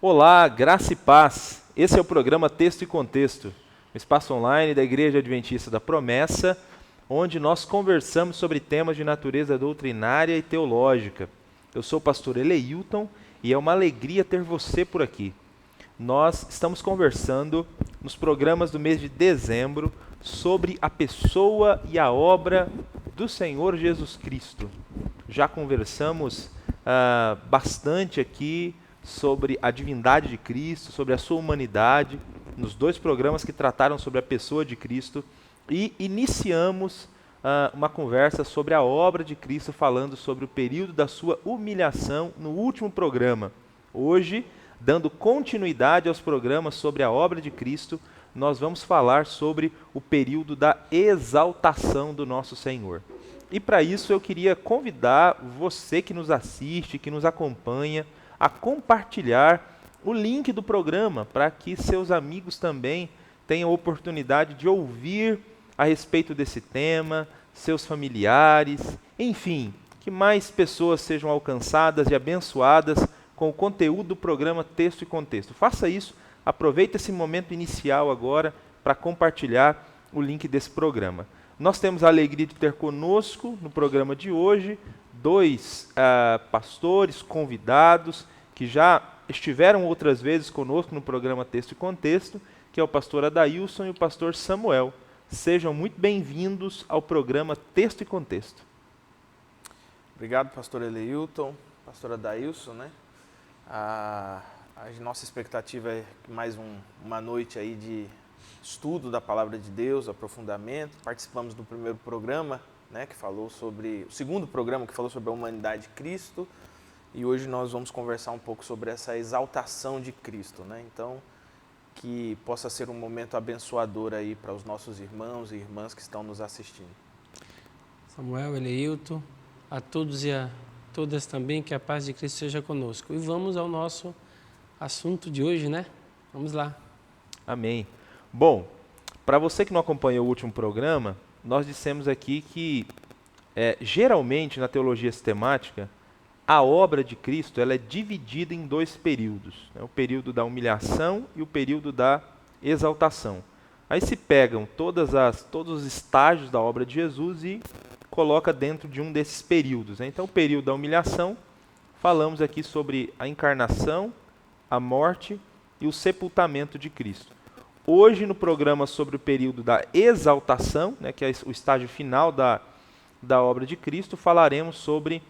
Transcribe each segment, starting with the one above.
Olá, graça e paz. Esse é o programa Texto e Contexto, um espaço online da Igreja Adventista da Promessa, onde nós conversamos sobre temas de natureza doutrinária e teológica. Eu sou o pastor Eleilton e é uma alegria ter você por aqui. Nós estamos conversando nos programas do mês de dezembro sobre a pessoa e a obra do Senhor Jesus Cristo. Já conversamos bastante aqui sobre a divindade de Cristo, sobre a sua humanidade, nos dois programas que trataram sobre a pessoa de Cristo, e iniciamos uma conversa sobre a obra de Cristo, falando sobre o período da sua humilhação no último programa. Hoje, dando continuidade aos programas sobre a obra de Cristo, nós vamos falar sobre o período da exaltação do nosso Senhor. E para isso eu queria convidar você que nos assiste, que nos acompanha, a compartilhar o link do programa para que seus amigos também tenham a oportunidade de ouvir a respeito desse tema, seus familiares, enfim, que mais pessoas sejam alcançadas e abençoadas com o conteúdo do programa Texto e Contexto. Faça isso, aproveite esse momento inicial agora para compartilhar o link desse programa. Nós temos a alegria de ter conosco no programa de hoje dois pastores convidados que já estiveram outras vezes conosco no programa Texto e Contexto, que é o pastor Adailson e o pastor Samuel. Sejam muito bem-vindos ao programa Texto e Contexto. Obrigado, pastor Eleilton, pastor Adailson, né? A nossa expectativa é mais uma noite aí de estudo da Palavra de Deus, aprofundamento. Participamos do primeiro programa, né, que falou sobre... O segundo programa que falou sobre a humanidade de Cristo. E hoje nós vamos conversar um pouco sobre essa exaltação de Cristo, né? Então, que possa ser um momento abençoador aí para os nossos irmãos e irmãs que estão nos assistindo. Samuel, Eleilton, a todos e a todas também, que a paz de Cristo seja conosco. E vamos ao nosso assunto de hoje, né? Vamos lá. Amém. Bom, para você que não acompanhou o último programa, nós dissemos aqui que, geralmente, na teologia sistemática, a obra de Cristo ela é dividida em dois períodos, né? O período da humilhação e o período da exaltação. Aí se pegam todos os estágios da obra de Jesus e coloca dentro de um desses períodos, né? Então, o período da humilhação, falamos aqui sobre a encarnação, a morte e o sepultamento de Cristo. Hoje, no programa sobre o período da exaltação, né, que é o estágio final da obra de Cristo, falaremos sobre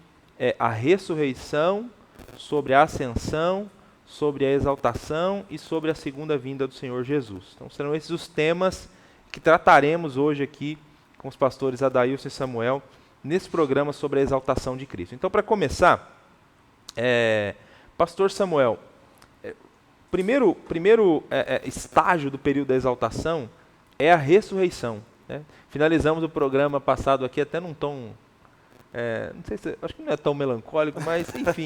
a ressurreição, sobre a ascensão, sobre a exaltação e sobre a segunda vinda do Senhor Jesus. Então serão esses os temas que trataremos hoje aqui com os pastores Adailson e Samuel, nesse programa sobre a exaltação de Cristo. Então, para começar, pastor Samuel, primeiro estágio do período da exaltação é a ressurreição, né? Finalizamos o programa passado aqui até num tom... não sei se, acho que não é tão melancólico, mas enfim,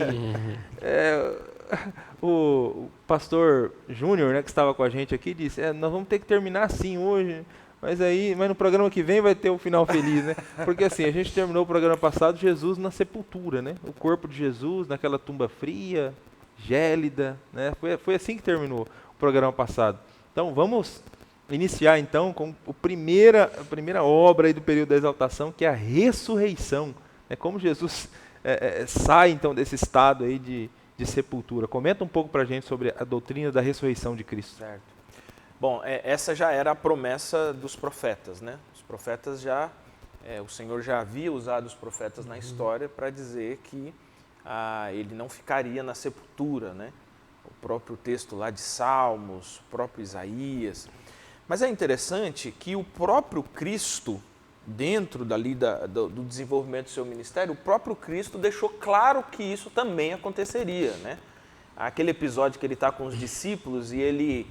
o pastor Júnior, né, que estava com a gente aqui, disse, nós vamos ter que terminar assim hoje, mas no programa que vem vai ter o final feliz, né? Porque assim, a gente terminou o programa passado, Jesus na sepultura, né? O corpo de Jesus naquela tumba fria, gélida, né? Foi assim que terminou o programa passado. Então vamos iniciar então com a primeira obra aí do período da exaltação, que é a ressurreição. É como Jesus sai então desse estado aí de sepultura. Comenta um pouco para a gente sobre a doutrina da ressurreição de Cristo. Certo. Bom, essa já era a promessa dos profetas, né? Os profetas o Senhor já havia usado os profetas na história para dizer que ele não ficaria na sepultura, né? O próprio texto lá de Salmos, o próprio Isaías. Mas é interessante que o próprio Cristo, dentro do desenvolvimento do seu ministério, o próprio Cristo deixou claro que isso também aconteceria, né? Aquele episódio que ele está com os discípulos e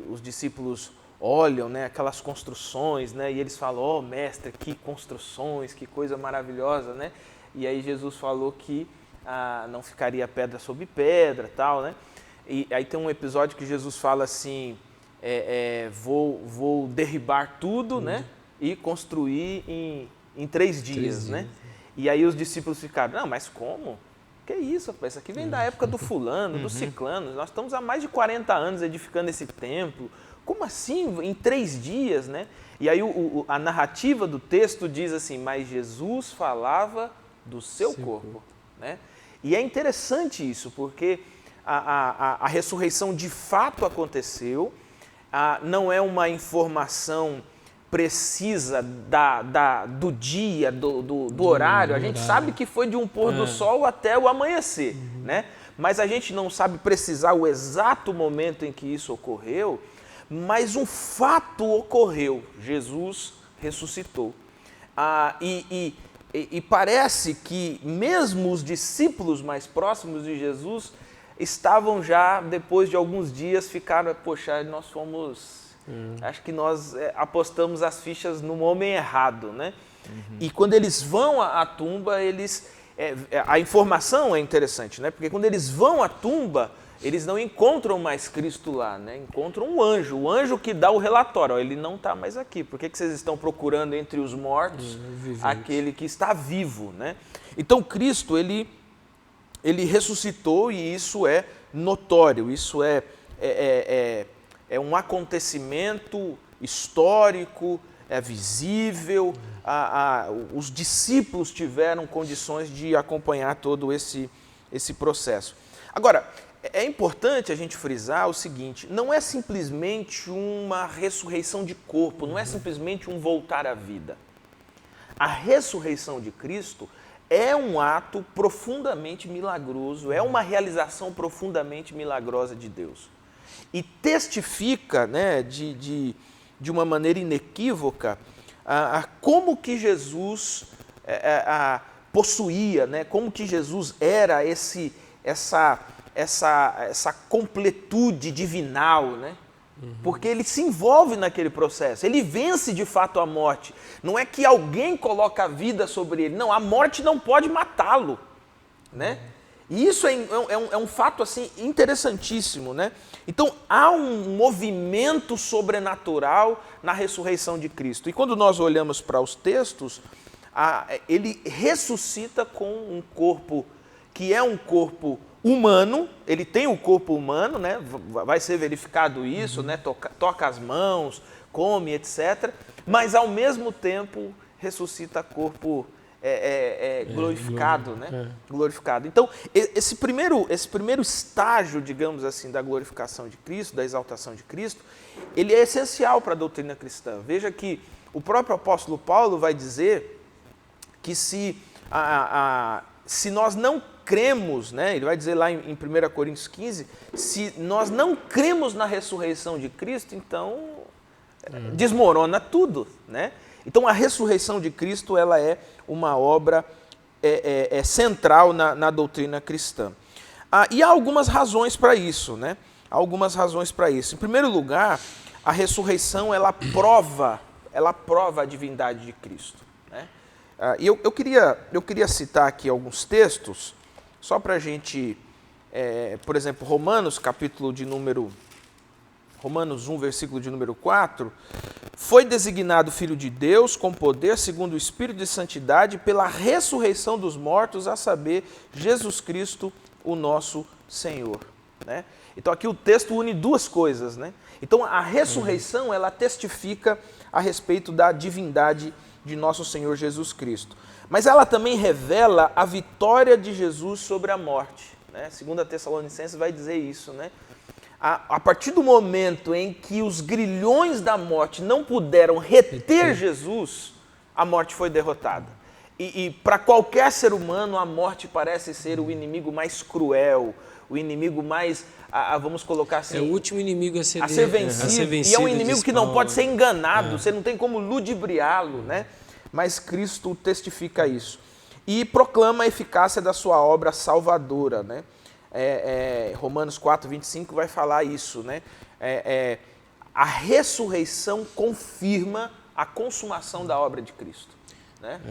os discípulos olham, né, aquelas construções, né, e eles falam, mestre, que construções, que coisa maravilhosa, né? E aí Jesus falou que não ficaria pedra sobre pedra, tal, né? E aí tem um episódio que Jesus fala assim, vou derribar tudo, né? E construir em 3 dias, né? E aí os discípulos ficaram, não, mas como? Que isso, rapaz, isso aqui vem da época do fulano, do ciclano, nós estamos há mais de 40 anos edificando esse templo, como assim, em 3 dias, né? E aí a narrativa do texto diz assim, mas Jesus falava do seu corpo, né? E é interessante isso, porque a ressurreição de fato aconteceu, não é uma informação precisa do dia, do horário. A gente sabe que foi de um pôr do sol até o amanhecer, né? Mas a gente não sabe precisar o exato momento em que isso ocorreu, mas um fato ocorreu, Jesus ressuscitou. E parece que mesmo os discípulos mais próximos de Jesus estavam já, depois de alguns dias, ficaram, poxa, nós fomos... Acho que nós apostamos as fichas no homem errado, né? E quando eles vão à tumba, a informação é interessante, né? Porque quando eles vão à tumba, eles não encontram mais Cristo lá, né? Encontram um anjo, o anjo que dá o relatório. Ó, ele não está mais aqui. Por que vocês estão procurando entre os mortos aquele que está vivo, né? Então Cristo, ele ressuscitou e isso é notório, isso é um acontecimento histórico, é visível, os discípulos tiveram condições de acompanhar todo esse processo. Agora, é importante a gente frisar o seguinte, não é simplesmente uma ressurreição de corpo, não é simplesmente um voltar à vida. A ressurreição de Cristo é um ato profundamente milagroso, é uma realização profundamente milagrosa de Deus. E testifica, né, de uma maneira inequívoca como que Jesus possuía, né, como que Jesus era essa completude divinal, né? Porque ele se envolve naquele processo, ele vence de fato a morte. Não é que alguém coloca a vida sobre ele, não, a morte não pode matá-lo, né? E isso é um fato assim, interessantíssimo, né? Então, há um movimento sobrenatural na ressurreição de Cristo. E quando nós olhamos para os textos, ele ressuscita com um corpo que é um corpo humano, ele tem o corpo humano, né? Vai ser verificado isso, né? Toca as mãos, come, etc. Mas, ao mesmo tempo, ressuscita corpo glorificado, né? Glorificado. Então, esse primeiro estágio, digamos assim, da glorificação de Cristo, da exaltação de Cristo, ele é essencial para a doutrina cristã. Veja que o próprio apóstolo Paulo vai dizer que se nós não cremos, né? Ele vai dizer lá em 1 Coríntios 15, se nós não cremos na ressurreição de Cristo, então desmorona tudo, né? Então, a ressurreição de Cristo, ela é uma obra central na doutrina cristã. E há algumas razões para isso, né? Há algumas razões para isso. Em primeiro lugar, a ressurreição, ela prova a divindade de Cristo, né? E eu queria citar aqui alguns textos, só para a gente, por exemplo, Romanos 1, versículo de número 4, foi designado Filho de Deus com poder segundo o Espírito de Santidade pela ressurreição dos mortos, a saber, Jesus Cristo, o nosso Senhor, né? Então aqui o texto une duas coisas, né? Então a ressurreição, ela testifica a respeito da divindade de nosso Senhor Jesus Cristo. Mas ela também revela a vitória de Jesus sobre a morte, né? 2 Tessalonicenses vai dizer isso, né? A partir do momento em que os grilhões da morte não puderam reter Jesus, a morte foi derrotada. E para qualquer ser humano, a morte parece ser o inimigo mais cruel, o inimigo mais, vamos colocar assim... É o último inimigo a ser vencido. E é um inimigo que não pode ser enganado, você não tem como ludibriá-lo, né? Mas Cristo testifica isso. E proclama a eficácia da sua obra salvadora, né? Romanos 4, 25 vai falar isso, né? A ressurreição confirma a consumação da obra de Cristo, né?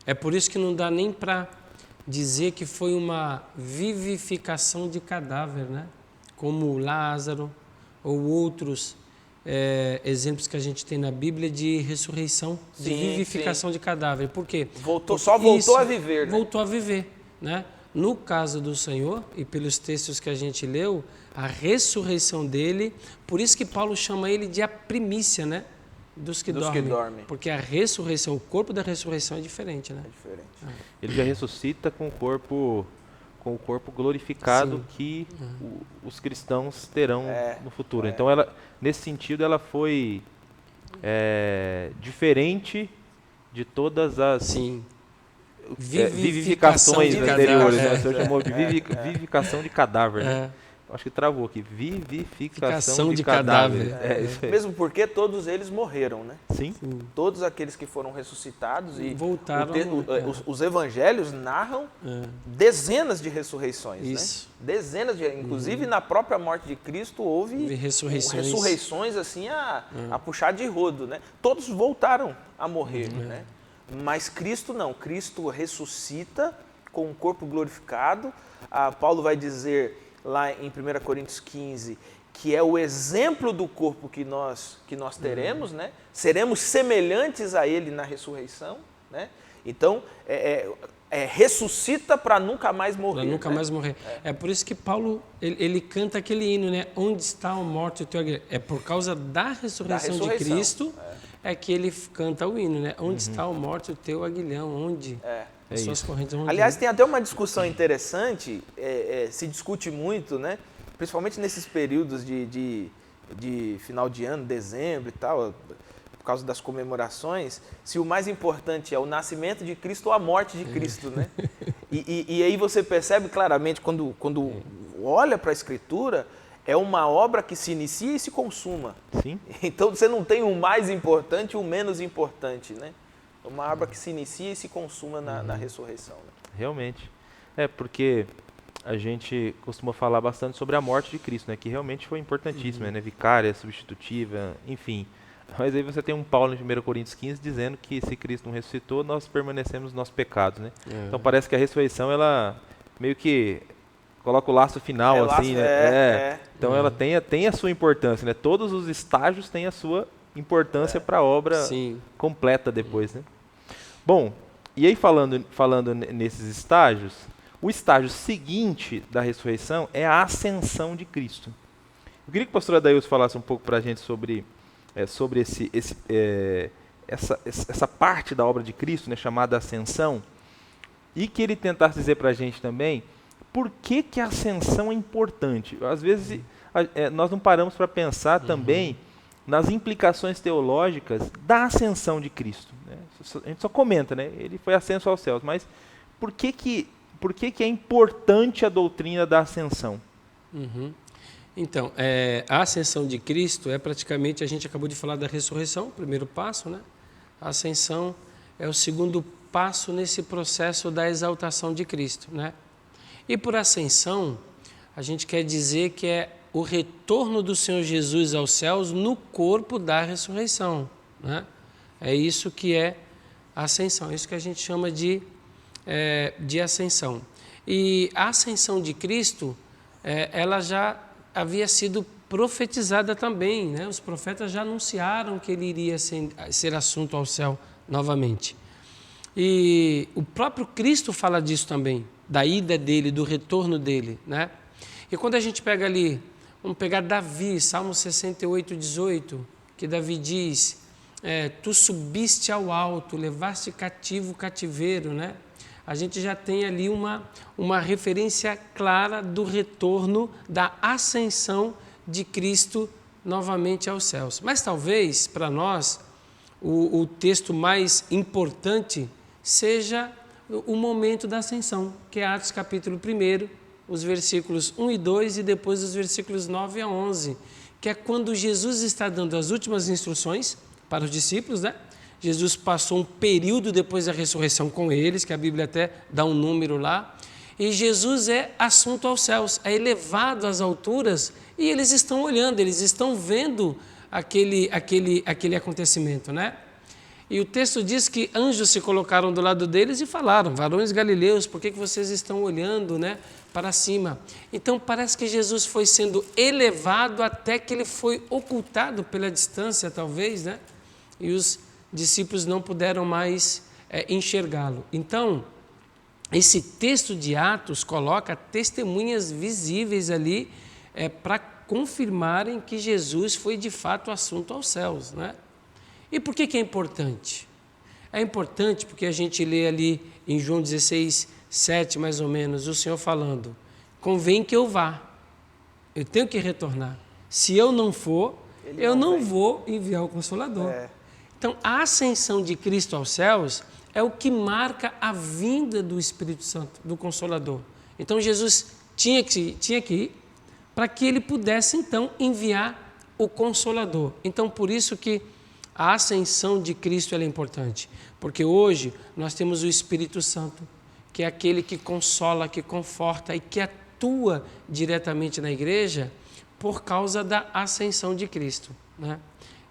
É por isso que não dá nem para dizer que foi uma vivificação de cadáver, né? Como Lázaro ou outros exemplos que a gente tem na Bíblia de ressurreição, de vivificação de cadáver. Por quê? Só voltou a viver, né? Voltou a viver, né? no caso do Senhor, e pelos textos que a gente leu, a ressurreição dele, por isso que Paulo chama ele de a primícia, né? Dos que dormem. Porque a ressurreição, o corpo da ressurreição é diferente, né? É diferente. Ele já ressuscita com o corpo glorificado. Sim. Que os cristãos terão no futuro. Então, nesse sentido, ela foi diferente de todas as... Sim. Vivificações anteriores. O senhor chamou de vivificação de cadáver, né? Acho que travou aqui. Vivificação de cadáver. Isso aí. Mesmo porque todos eles morreram, né? Sim. Todos aqueles que foram ressuscitados e voltaram. Os evangelhos narram dezenas de ressurreições, isso. Né? Dezenas de, inclusive na própria morte de Cristo houve ressurreições assim a puxar de rodo, né? Todos voltaram a morrer, né? Mas Cristo não. Cristo ressuscita com um corpo glorificado. Paulo vai dizer lá em 1 Coríntios 15, que é o exemplo do corpo que nós teremos, né? Seremos semelhantes a ele na ressurreição, né? Então, ressuscita para nunca mais morrer. Para nunca mais morrer. É por isso que Paulo, ele canta aquele hino, né? Onde está a morte o teu aguilhão? É por causa da ressurreição de Cristo que ele canta o hino, né? Onde está a morte o teu aguilhão? Onde... As suas correntes vão... Aliás, tem até uma discussão interessante, se discute muito, né? Principalmente nesses períodos de final de ano, dezembro e tal, por causa das comemorações, se o mais importante é o nascimento de Cristo ou a morte de Cristo, né? E aí você percebe claramente, quando olha para a Escritura, é uma obra que se inicia e se consuma. Sim. Então você não tem o mais importante e o menos importante, né? Uma obra que se inicia e se consuma na ressurreição. Né? Realmente. Porque a gente costuma falar bastante sobre a morte de Cristo, né? Que realmente foi importantíssima, né? Vicária, substitutiva, enfim. Mas aí você tem um Paulo em 1 Coríntios 15 dizendo que se Cristo não ressuscitou, nós permanecemos nos nossos pecados, né? Então parece que a ressurreição, ela meio que coloca o laço final, assim, né? Então ela tem a sua importância, né? Todos os estágios têm a sua importância para a obra completa depois, né? Bom, e aí falando nesses estágios, o estágio seguinte da ressurreição é a ascensão de Cristo. Eu queria que o pastor Adailson falasse um pouco para a gente sobre essa parte da obra de Cristo, né, chamada ascensão, e que ele tentasse dizer para a gente também por que a ascensão é importante. Às vezes nós não paramos para pensar também nas implicações teológicas da ascensão de Cristo. Né? A gente só comenta, né? Ele foi ascenso aos céus, mas por que é importante a doutrina da ascensão? Então, a ascensão de Cristo praticamente, a gente acabou de falar da ressurreição, o primeiro passo, né? A ascensão é o segundo passo nesse processo da exaltação de Cristo, né? E por ascensão, a gente quer dizer que é o retorno do Senhor Jesus aos céus no corpo da ressurreição, né? É isso que é a ascensão, é isso que a gente chama de ascensão. E a ascensão de Cristo, ela já havia sido profetizada também, né? Os profetas já anunciaram que ele iria ser assunto ao céu novamente. E o próprio Cristo fala disso também, da ida dele, do retorno dele, né? E quando a gente pega ali, vamos pegar Davi, Salmo 68, 18, que Davi diz, tu subiste ao alto, levaste cativo o cativeiro, né? A gente já tem ali uma referência clara do retorno, da ascensão de Cristo novamente aos céus. Mas talvez, para nós, o texto mais importante seja o momento da ascensão, que é Atos capítulo 1, os versículos 1 e 2 e depois os versículos 9 a 11, que é quando Jesus está dando as últimas instruções para os discípulos, né? Jesus passou um período depois da ressurreição com eles, que a Bíblia até dá um número lá, e Jesus é assunto aos céus, é elevado às alturas, e eles estão olhando, eles estão vendo aquele acontecimento, né? E o texto diz que anjos se colocaram do lado deles e falaram, varões galileus, por que vocês estão olhando, né, para cima? Então parece que Jesus foi sendo elevado até que ele foi ocultado pela distância, talvez, né? E os discípulos não puderam mais enxergá-lo. Então, esse texto de Atos coloca testemunhas visíveis ali para confirmarem que Jesus foi de fato assunto aos céus, né? E por que é importante? É importante porque a gente lê ali em João 16, 7 mais ou menos, o Senhor falando: convém que eu vá, eu tenho que retornar. Se eu não for, eu não vou enviar o Consolador. Então, a ascensão de Cristo aos céus é o que marca a vinda do Espírito Santo, do Consolador. Então, Jesus tinha que ir para que ele pudesse, então, enviar o Consolador. Então, por isso que a ascensão de Cristo é importante, porque hoje nós temos o Espírito Santo, que é aquele que consola, que conforta e que atua diretamente na igreja por causa da ascensão de Cristo, né?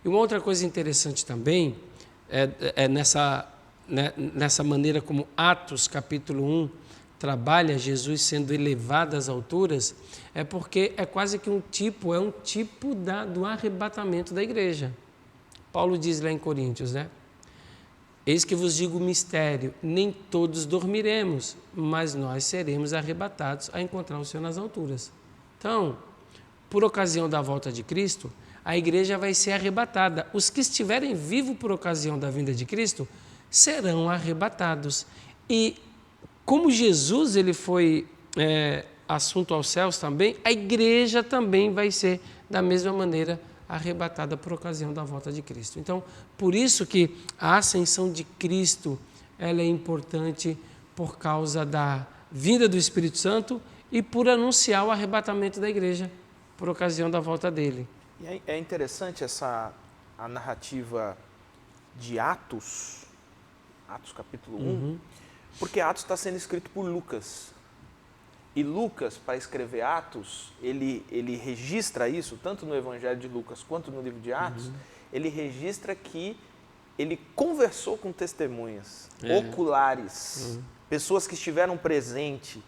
E uma outra coisa interessante também é nessa maneira como Atos capítulo 1 trabalha Jesus sendo elevado às alturas, é porque é quase que um tipo do arrebatamento da igreja. Paulo diz lá em Coríntios, né? Eis que vos digo o mistério, nem todos dormiremos, mas nós seremos arrebatados a encontrar o Senhor nas alturas. Então, por ocasião da volta de Cristo, a igreja vai ser arrebatada. Os que estiverem vivos por ocasião da vinda de Cristo serão arrebatados. E como Jesus ele foi assunto aos céus também, a igreja também vai ser da mesma maneira arrebatada por ocasião da volta de Cristo. Então, por isso que a ascensão de Cristo ela é importante por causa da vinda do Espírito Santo e por anunciar o arrebatamento da igreja por ocasião da volta dele. E é interessante a narrativa de Atos capítulo 1, porque Atos está sendo escrito por Lucas. E Lucas, para escrever Atos, ele registra isso, tanto no Evangelho de Lucas quanto no livro de Atos, ele registra que ele conversou com testemunhas oculares, pessoas que estiveram presentes.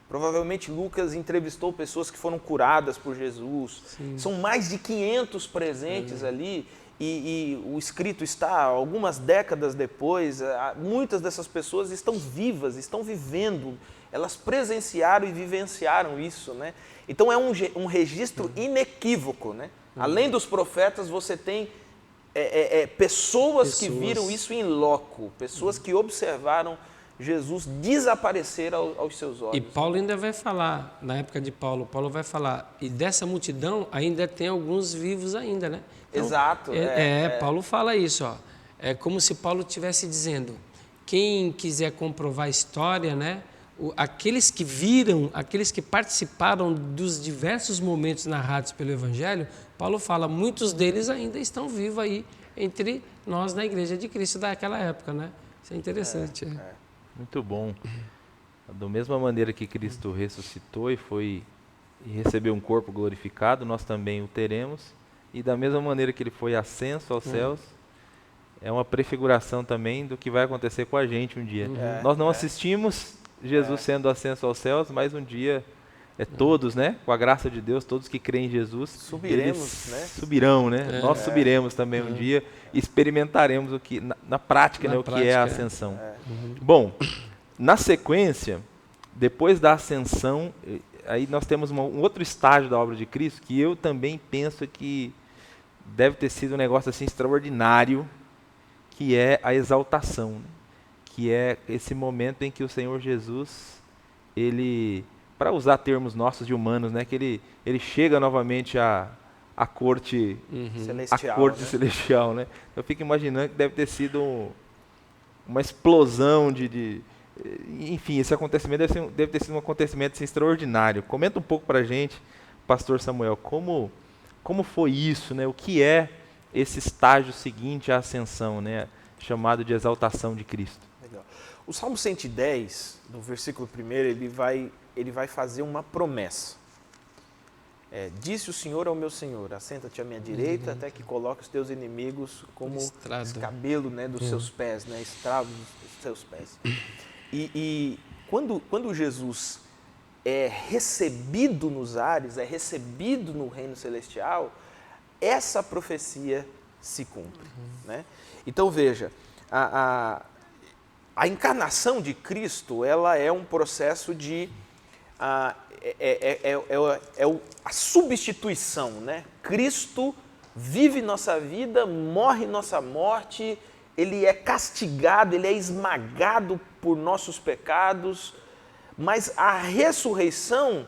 Provavelmente Lucas entrevistou pessoas que foram curadas por Jesus. Sim. São mais de 500 presentes ali e o escrito está algumas décadas depois. Muitas dessas pessoas estão vivas, estão vivendo. Elas presenciaram e vivenciaram isso, né? Então é um registro inequívoco, né? Além dos profetas, você tem pessoas que viram isso em loco, pessoas que observaram Jesus desaparecer aos seus olhos. E Paulo ainda vai falar, na época de Paulo vai falar, e dessa multidão ainda tem alguns vivos ainda, né? Então, exato. Paulo fala isso, ó. É como se Paulo estivesse dizendo, quem quiser comprovar a história, né? Aqueles que viram, aqueles que participaram dos diversos momentos narrados pelo Evangelho, Paulo fala, muitos deles ainda estão vivos aí entre nós na Igreja de Cristo daquela época, né? Isso é interessante. Muito bom. Da mesma maneira que Cristo ressuscitou e recebeu um corpo glorificado, nós também o teremos. E da mesma maneira que ele foi ascenso aos céus, é uma prefiguração também do que vai acontecer com a gente um dia. Nós não assistimos Jesus sendo ascenso aos céus, mas um dia todos, né, com a graça de Deus, todos que creem em Jesus, subirão, né? Nós subiremos também um dia e experimentaremos o que na prática, né, o que é a ascensão. Bom, na sequência, depois da ascensão, aí nós temos um outro estágio da obra de Cristo que eu também penso que deve ter sido um negócio assim extraordinário, que é a exaltação, né? Que é esse momento em que o Senhor Jesus, ele, para usar termos nossos de humanos, né, que ele chega novamente à corte celestial, celestial, né? Eu fico imaginando que deve ter sido uma explosão enfim, esse acontecimento deve ter sido um acontecimento assim, extraordinário. Comenta um pouco para a gente, pastor Samuel, como foi isso, né? O que é esse estágio seguinte à ascensão, né? Chamado de exaltação de Cristo. Legal. O Salmo 110, no versículo 1, ele vai fazer uma promessa. Disse o Senhor ao meu Senhor, assenta-te à minha direita, até que coloque os teus inimigos como escabelo, né, dos seus pés, né, estrado dos seus pés. E quando Jesus é recebido nos ares, é recebido no reino celestial, essa profecia se cumpre. Né? Então veja, a encarnação de Cristo, ela é um processo de... a substituição, né? Cristo vive nossa vida, morre nossa morte, ele é castigado, ele é esmagado por nossos pecados, mas a ressurreição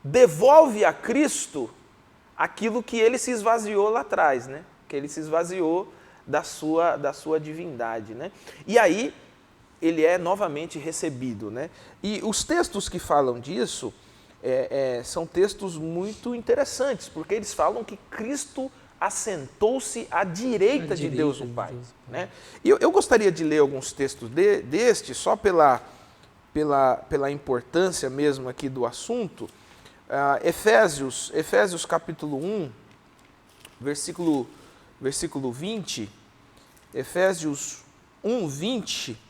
devolve a Cristo aquilo que ele se esvaziou lá atrás, né? Que ele se esvaziou da sua divindade, né? E aí ele é novamente recebido, né? E os textos que falam disso são textos muito interessantes, porque eles falam que Cristo assentou-se à direita de Deus o Pai, né? E eu gostaria de ler alguns textos deste, só pela importância mesmo aqui do assunto. Efésios capítulo 1, versículo 20, Efésios 1, 20,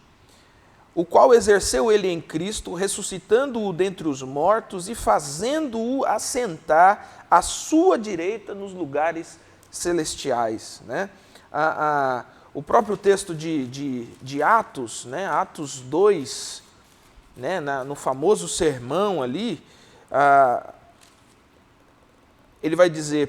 o qual exerceu ele em Cristo, ressuscitando-o dentre os mortos e fazendo-o assentar à sua direita nos lugares celestiais, né? O próprio texto de Atos, né? Atos 2, né? No famoso sermão ali,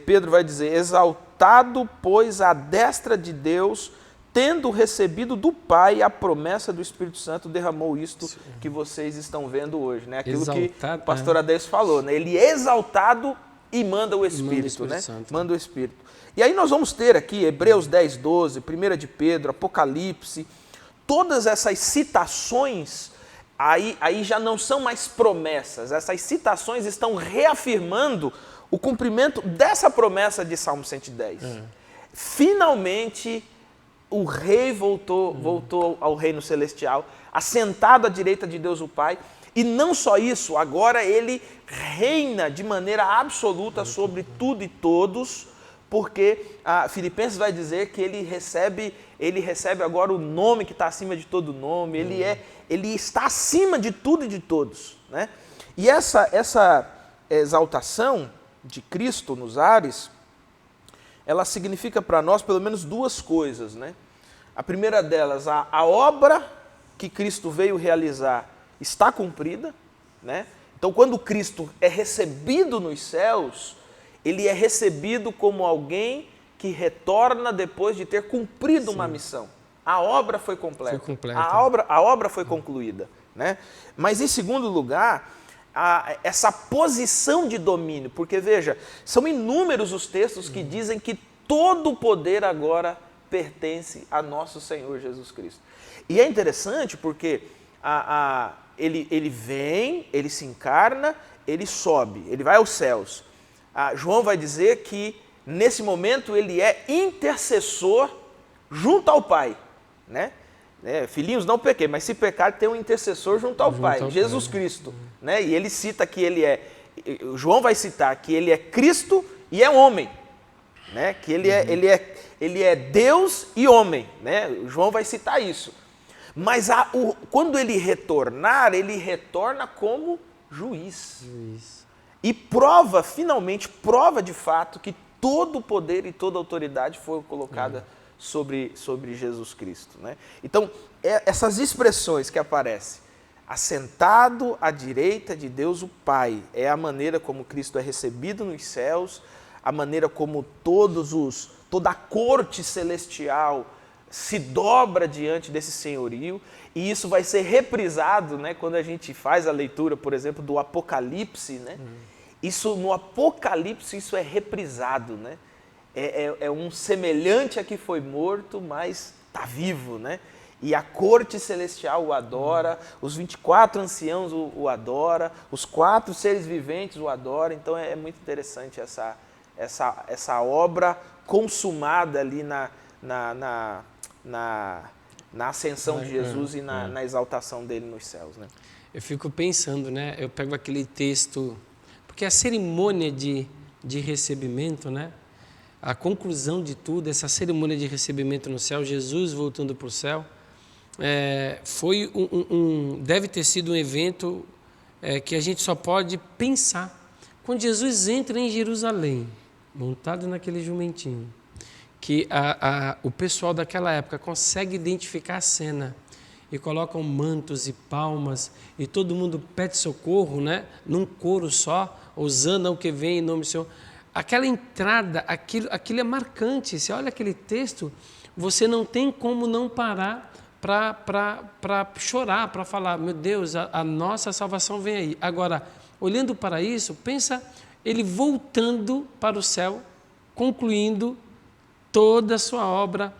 Pedro vai dizer, exaltado, pois, à destra de Deus, tendo recebido do Pai a promessa do Espírito Santo, derramou isto que vocês estão vendo hoje, né? Aquilo que o pastor Adeus falou, né? Ele é exaltado e manda o Espírito, né? Manda o Espírito. E aí nós vamos ter aqui Hebreus 10, 12, 1 de Pedro, Apocalipse, todas essas citações, aí já não são mais promessas, essas citações estão reafirmando o cumprimento dessa promessa de Salmo 110. Finalmente, o rei voltou ao reino celestial, assentado à direita de Deus o Pai, e não só isso, agora ele reina de maneira absoluta sobre tudo e todos, porque Filipenses vai dizer que ele recebe agora o nome que está acima de todo nome, ele está acima de tudo e de todos, né? E essa exaltação de Cristo nos ares, ela significa para nós pelo menos duas coisas, né? A primeira delas, a obra que Cristo veio realizar está cumprida, né? Então, quando Cristo é recebido nos céus, ele é recebido como alguém que retorna depois de ter cumprido uma missão. A obra foi completa. A obra foi concluída, né? Mas, em segundo lugar, essa posição de domínio, porque veja, são inúmeros os textos que dizem que todo o poder agora pertence a nosso Senhor Jesus Cristo. E é interessante porque ele vem, ele se encarna, ele sobe, ele vai aos céus. João vai dizer que nesse momento ele é intercessor junto ao Pai, né? Filhinhos, não pequei, mas se pecar, tem um intercessor junto ao Pai, Jesus Cristo, né? E ele cita que João vai citar que ele é Cristo e é homem, né? Que ele é Deus e homem, né? João vai citar isso. Mas quando ele retorna como juiz. E finalmente prova de fato que todo o poder e toda a autoridade foi colocada sobre Jesus Cristo, né? Então, essas expressões que aparecem, assentado à direita de Deus o Pai, é a maneira como Cristo é recebido nos céus, a maneira como toda a corte celestial se dobra diante desse senhorio, e isso vai ser reprisado, né, quando a gente faz a leitura, por exemplo, do Apocalipse, né? No Apocalipse isso é reprisado, né? É um semelhante a que foi morto, mas está vivo, né? E a corte celestial o adora, os 24 anciãos o adoram, os 4 seres viventes o adoram. Então é muito interessante essa obra consumada ali na ascensão de Jesus e na exaltação dele nos céus, né? Eu fico pensando, né? Eu pego aquele texto, porque a cerimônia de recebimento, né? A conclusão de tudo, essa cerimônia de recebimento no céu, Jesus voltando para o céu, foi deve ter sido um evento que a gente só pode pensar. Quando Jesus entra em Jerusalém, montado naquele jumentinho, que o pessoal daquela época consegue identificar a cena. e colocam mantos e palmas e todo mundo pede socorro, né? Num coro só, Hosana o que vem em nome do Senhor. Aquela entrada, aquilo é marcante. Você olha aquele texto, você não tem como não parar para chorar, para falar, meu Deus, a nossa salvação vem aí. Agora, olhando para isso, pensa ele voltando para o céu, concluindo toda a sua obra,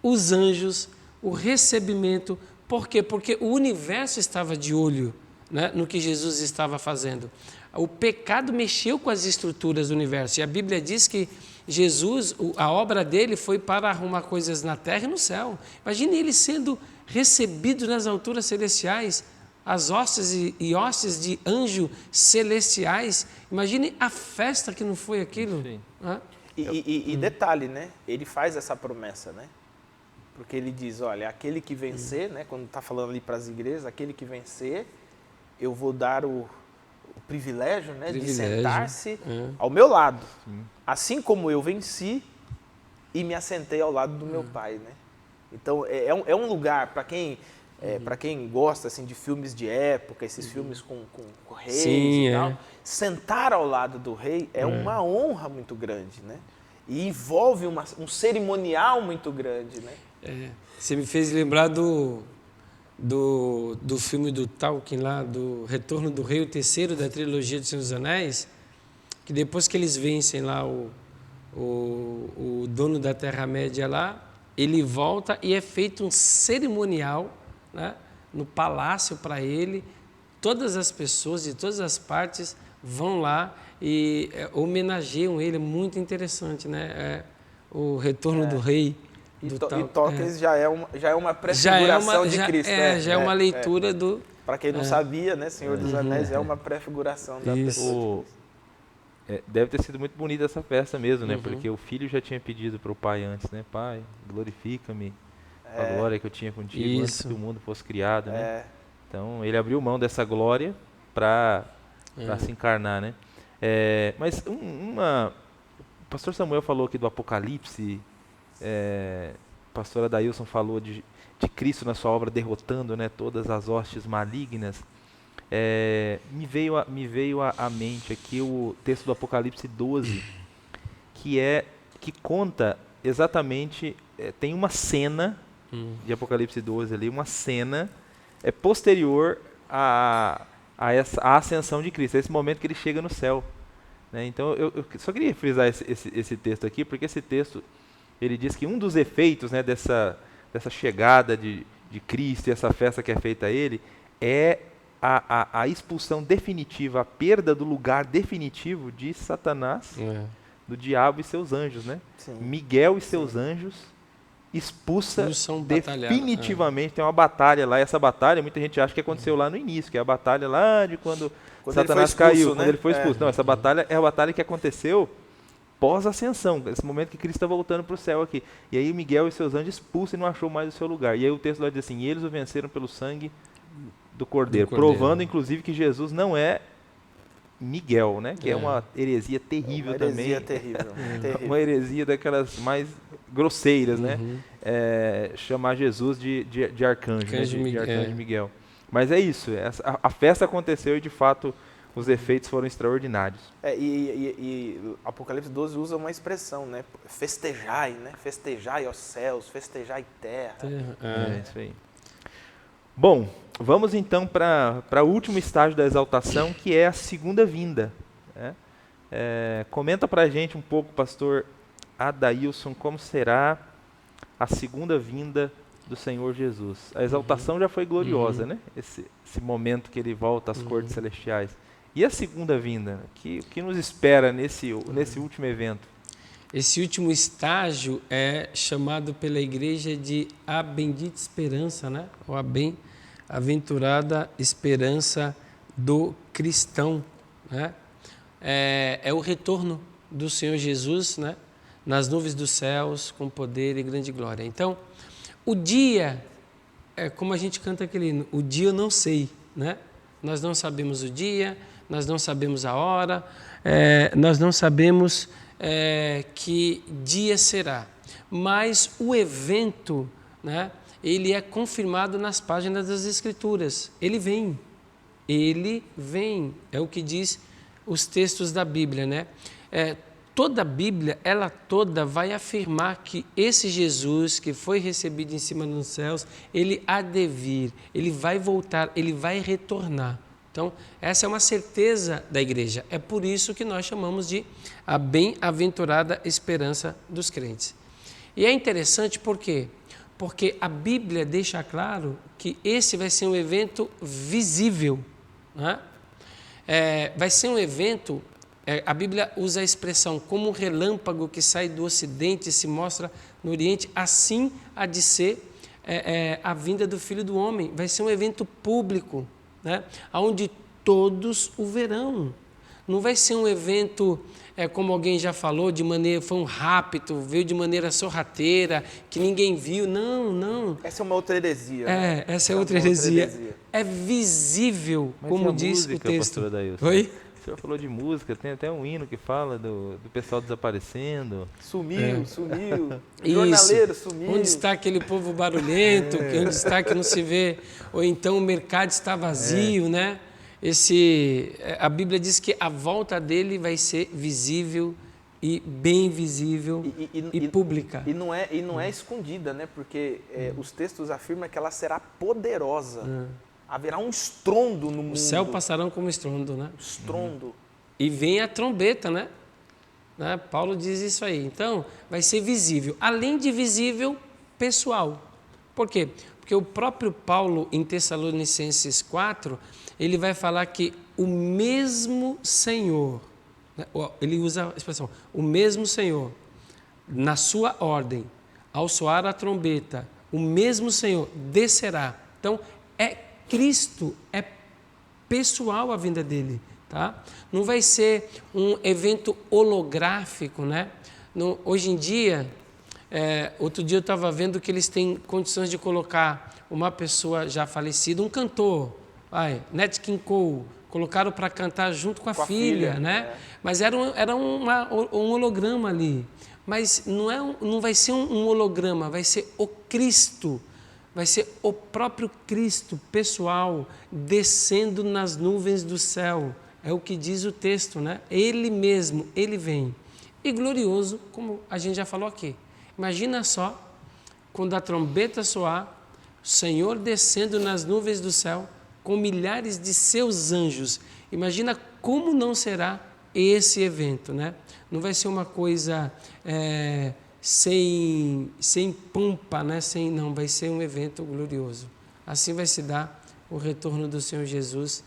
os anjos, o recebimento. Por quê? Porque o universo estava de olho, né, no que Jesus estava fazendo. O pecado mexeu com as estruturas do universo. E a Bíblia diz que Jesus, a obra dele foi para arrumar coisas na terra e no céu. Imagine ele sendo recebido nas alturas celestiais, as hostes e hostes de anjos celestiais. Imagine a festa que não foi aquilo. E detalhe, né? Ele faz essa promessa, né? Porque ele diz, olha, aquele que vencer, né? Quando está falando ali para as igrejas, aquele que vencer, eu vou dar o privilégio, né? De sentar-se ao meu lado. Assim como eu venci e me assentei ao lado do meu Pai, né? Então, é um lugar, para quem gosta assim, de filmes de época, esses filmes com reis. Sim, e tal, sentar ao lado do rei é uma honra muito grande, né? E envolve um cerimonial muito grande, né? Você me fez lembrar do filme do Tolkien lá, do Retorno do Rei, o terceiro da trilogia de Senhor dos Anéis, que depois que eles vencem lá o dono da Terra-média lá, ele volta e é feito um cerimonial, né, no palácio para ele. Todas as pessoas de todas as partes vão lá e homenageiam ele. Muito interessante, né? O Retorno do Rei. E Tolkien já é uma prefiguração de Cristo. Já é uma leitura do... Para quem não sabia, né? Senhor dos Anéis é uma prefiguração da pessoa. Deve ter sido muito bonita essa festa mesmo, né? Porque o filho já tinha pedido para o pai antes, né? Pai, glorifica-me a glória que eu tinha contigo antes que o mundo fosse criado, né? Então, ele abriu mão dessa glória para se encarnar, né? Mas o pastor Samuel falou aqui do Apocalipse, a pastora Adailson falou de Cristo na sua obra derrotando, né, todas as hostes malignas. Me veio à mente aqui o texto do Apocalipse 12, que conta exatamente, tem uma cena de Apocalipse 12 ali, uma cena posterior à ascensão de Cristo, esse momento que ele chega no céu, né? Então eu só queria frisar esse texto aqui, porque esse texto ele diz que um dos efeitos, né, dessa chegada de Cristo e essa festa que é feita a ele é a expulsão definitiva, a perda do lugar definitivo de Satanás, do diabo e seus anjos, né? Miguel e seus anjos expulsa definitivamente. Tem uma batalha lá, e essa batalha muita gente acha que aconteceu lá no início, que é a batalha lá de quando Satanás caiu, quando ele foi expulso. Não, essa batalha é a batalha que aconteceu pós-ascensão, esse momento que Cristo está voltando para o céu aqui. E aí Miguel e seus anjos expulsam e não achou mais o seu lugar. E aí o texto lá diz assim, e eles o venceram pelo sangue do Cordeiro, provando inclusive que Jesus não é Miguel, né? Que é uma heresia terrível também. Uma heresia daquelas mais grosseiras, né? Chamar Jesus de arcanjo, né? de arcanjo Miguel. Mas é isso, a festa aconteceu e de fato os efeitos foram extraordinários. E Apocalipse 12 usa uma expressão, né? Festejai, né? Festejai, ó céus, festejai terra. É isso aí. Bom, vamos então para o último estágio da exaltação, que é a segunda vinda. Né? Comenta para a gente um pouco, pastor Adailson, como será a segunda vinda do Senhor Jesus. A exaltação já foi gloriosa, né? Esse momento que ele volta às cortes celestiais. E a segunda vinda? O que nos espera nesse último evento? Esse último estágio é chamado pela igreja de a bendita esperança, né? Ou a bem-aventurada esperança do cristão, né? É o retorno do Senhor Jesus, né? Nas nuvens dos céus, com poder e grande glória. Então, o dia, como a gente canta aquele hino, o dia eu não sei, né? Nós não sabemos o dia, nós não sabemos a hora, nós não sabemos que dia será. Mas o evento, né, ele é confirmado nas páginas das Escrituras. Ele vem, é o que diz os textos da Bíblia, né? Toda a Bíblia, ela toda vai afirmar que esse Jesus que foi recebido em cima dos céus, ele há de vir, ele vai voltar, ele vai retornar. Então, essa é uma certeza da igreja. É por isso que nós chamamos de a bem-aventurada esperança dos crentes. E é interessante por quê? Porque a Bíblia deixa claro que esse vai ser um evento visível, né? Vai ser um evento, a Bíblia usa a expressão como um relâmpago que sai do ocidente e se mostra no oriente, assim há de ser a vinda do Filho do Homem. Vai ser um evento público, né? Onde todos o verão. Não vai ser um evento, como alguém já falou, foi um rapto, veio de maneira sorrateira, que ninguém viu. Não. Essa é uma outra heresia. Essa é outra heresia. É visível, Mas como e a diz música, o texto. pastor Adailson? Oi? O senhor falou de música, tem até um hino que fala do pessoal desaparecendo. Sumiu. Isso. Jornaleiro sumiu. Onde está aquele povo barulhento, onde está que não se vê, ou então o mercado está vazio, né? A Bíblia diz que a volta dele vai ser visível e bem visível e pública. E não é escondida, né? Porque os textos afirmam que ela será poderosa. Haverá um estrondo no mundo. O céu passarão como estrondo, né? Estrondo. E vem a trombeta, né? Paulo diz isso aí. Então, vai ser visível. Além de visível, pessoal. Por quê? Porque o próprio Paulo, em Tessalonicenses 4, ele vai falar que o mesmo Senhor, ele usa a expressão, o mesmo Senhor, na sua ordem, ao soar a trombeta, o mesmo Senhor descerá. Então, Cristo, é pessoal a vinda dele, tá? Não vai ser um evento holográfico, né? Hoje em dia, outro dia eu estava vendo que eles têm condições de colocar uma pessoa já falecida, um cantor, Nat King Cole, colocaram para cantar junto com a filha, né? Mas era um holograma ali. Mas não vai ser um holograma, vai ser o Cristo. Vai ser o próprio Cristo pessoal descendo nas nuvens do céu. É o que diz o texto, né? Ele mesmo, ele vem. E glorioso, como a gente já falou aqui. Imagina só, quando a trombeta soar, o Senhor descendo nas nuvens do céu, com milhares de seus anjos. Imagina como não será esse evento, né? Não vai ser uma coisa sem pompa, né? Não, vai ser um evento glorioso. Assim vai se dar o retorno do Senhor Jesus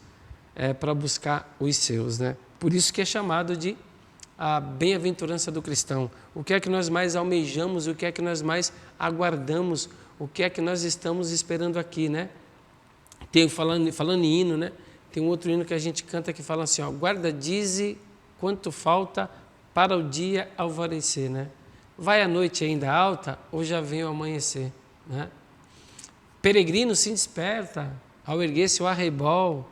para buscar os seus, né? Por isso que é chamado de a bem-aventurança do cristão. O que é que nós mais almejamos, o que é que nós mais aguardamos, o que é que nós estamos esperando aqui, né? Falando em hino, né? Tem um outro hino que a gente canta que fala assim, guarda, dize quanto falta para o dia alvorecer, né? Vai a noite ainda alta ou já vem o amanhecer, né? Peregrino se desperta ao erguer-se o arrebol,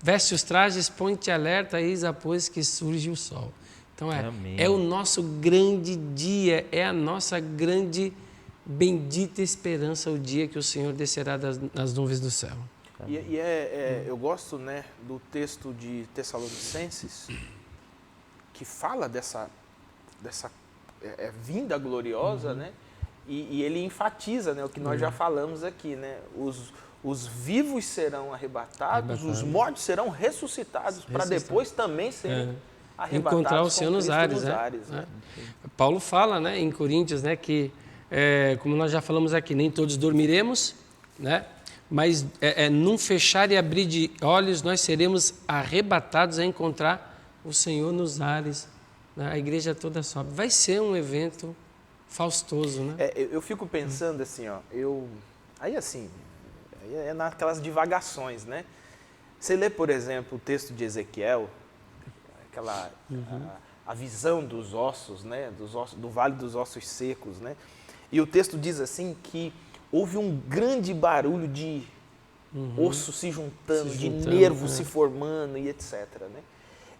veste os trajes, põe-te alerta, eis após que surge o sol. Então é o nosso grande dia, é a nossa grande bendita esperança, o dia que o Senhor descerá das nuvens do céu. Eu gosto, né, do texto de Tessalonicenses, que fala dessa vinda gloriosa, né? E ele enfatiza, né, o que nós já falamos aqui, né? Os vivos serão arrebatados, os mortos serão ressuscitados para depois também serem arrebatados, encontrar o Senhor nos ares, né? Paulo fala, né, em Coríntios, né, que como nós já falamos aqui, nem todos dormiremos, né? Mas num fechar e abrir de olhos nós seremos arrebatados a encontrar o Senhor nos ares, né? A igreja toda sobe. Vai ser um evento faustoso, né? Eu fico pensando assim, aí é naquelas divagações, né? Você lê, por exemplo, o texto de Ezequiel, a visão dos ossos, né? Do vale dos ossos secos, né? E o texto diz assim que houve um grande barulho de osso se juntando, de nervo se formando e etc. Né?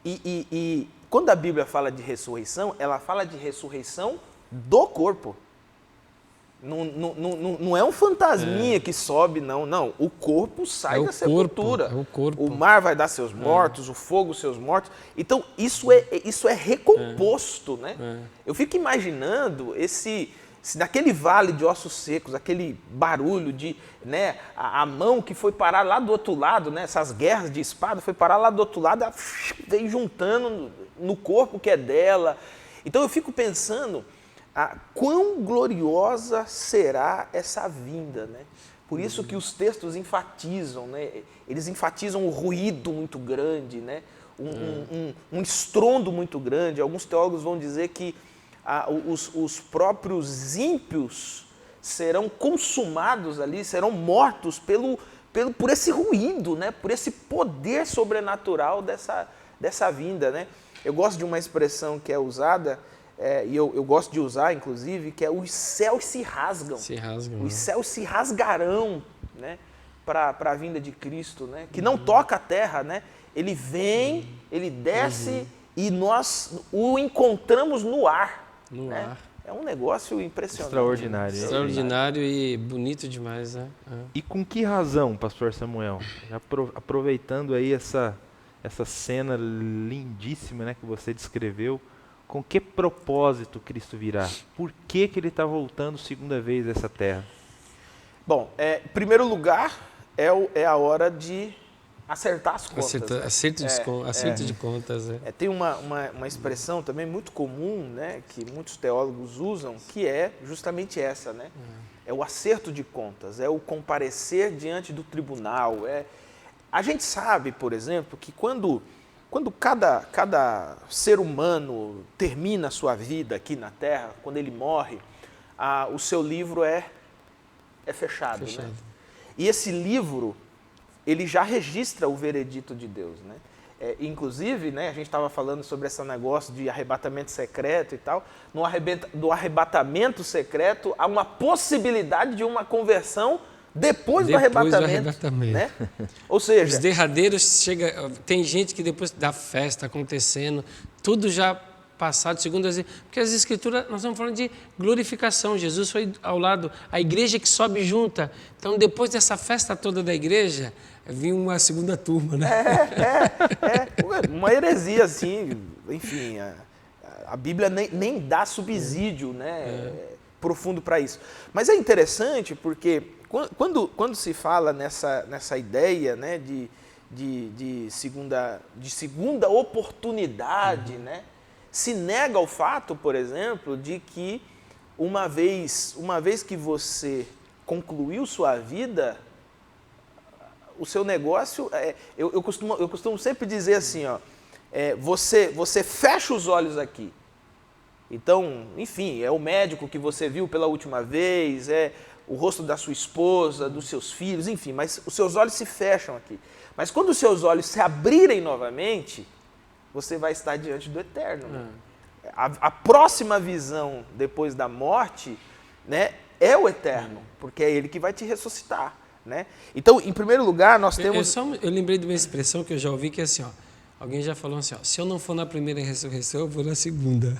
E quando a Bíblia fala de ressurreição, ela fala de ressurreição do corpo. Não é um fantasminha que sobe, não. Não, o corpo sai da sepultura. É o corpo. O mar vai dar seus mortos, o fogo seus mortos. Então, isso é recomposto, né? Eu fico imaginando se naquele vale de ossos secos, aquele barulho de, né, a mão que foi parar lá do outro lado, né, essas guerras de espada, foi parar lá do outro lado, ela veio juntando no corpo que é dela. Então, eu fico pensando... quão gloriosa será essa vinda, né? Por isso que os textos enfatizam, né? Eles enfatizam o ruído muito grande, né? Um estrondo muito grande. Alguns teólogos vão dizer que os próprios ímpios serão consumados ali, serão mortos por esse ruído, né? Por esse poder sobrenatural dessa vinda, né? Eu gosto de uma expressão que é usada, e eu gosto de usar, inclusive, que é os céus se rasgam. Os céus se rasgarão, né, para a vinda de Cristo, né, que não toca a terra, né? Ele vem, ele desce e nós o encontramos no ar. Né? É um negócio impressionante. Extraordinário. Extraordinário e bonito demais, né? E com que razão, pastor Samuel? Já aproveitando aí essa cena lindíssima, né, que você descreveu, com que propósito Cristo virá? Por que ele está voltando segunda vez a essa terra? Bom, em primeiro lugar, é a hora de acertar as contas. Acerto de contas. Tem uma expressão também muito comum, né, que muitos teólogos usam, que é justamente essa, né? É o acerto de contas, é o comparecer diante do tribunal. A gente sabe, por exemplo, que quando cada ser humano termina a sua vida aqui na Terra, quando ele morre, o seu livro é fechado. Né? E esse livro, ele já registra o veredito de Deus. Né? Inclusive, né, a gente estava falando sobre esse negócio de arrebatamento secreto e tal. No arrebatamento secreto, há uma possibilidade de uma conversão depois do arrebatamento. Né? Ou seja... Os derradeiros, tem gente que depois da festa acontecendo, tudo já passado, segundo as... Porque as Escrituras, nós estamos falando de glorificação. Jesus foi ao lado, a igreja que sobe junta. Então, depois dessa festa toda da igreja, vinha uma segunda turma, né? Uma heresia, assim, enfim, a Bíblia nem dá subsídio, né, profundo para isso. Mas é interessante porque... Quando se fala nessa ideia, né, de segunda oportunidade, né, se nega o fato, por exemplo, de que uma vez que você concluiu sua vida, o seu negócio... Eu costumo sempre dizer assim, você fecha os olhos aqui. Então, enfim, é o médico que você viu pela última vez, o rosto da sua esposa, dos seus filhos, enfim, mas os seus olhos se fecham aqui. Mas quando os seus olhos se abrirem novamente, você vai estar diante do Eterno. Né? A próxima visão depois da morte, né, é o Eterno, porque é Ele que vai te ressuscitar. Né? Então, em primeiro lugar, nós temos... Eu lembrei de uma expressão que eu já ouvi, que é assim, alguém já falou assim, se eu não for na primeira ressurreição, eu vou na segunda.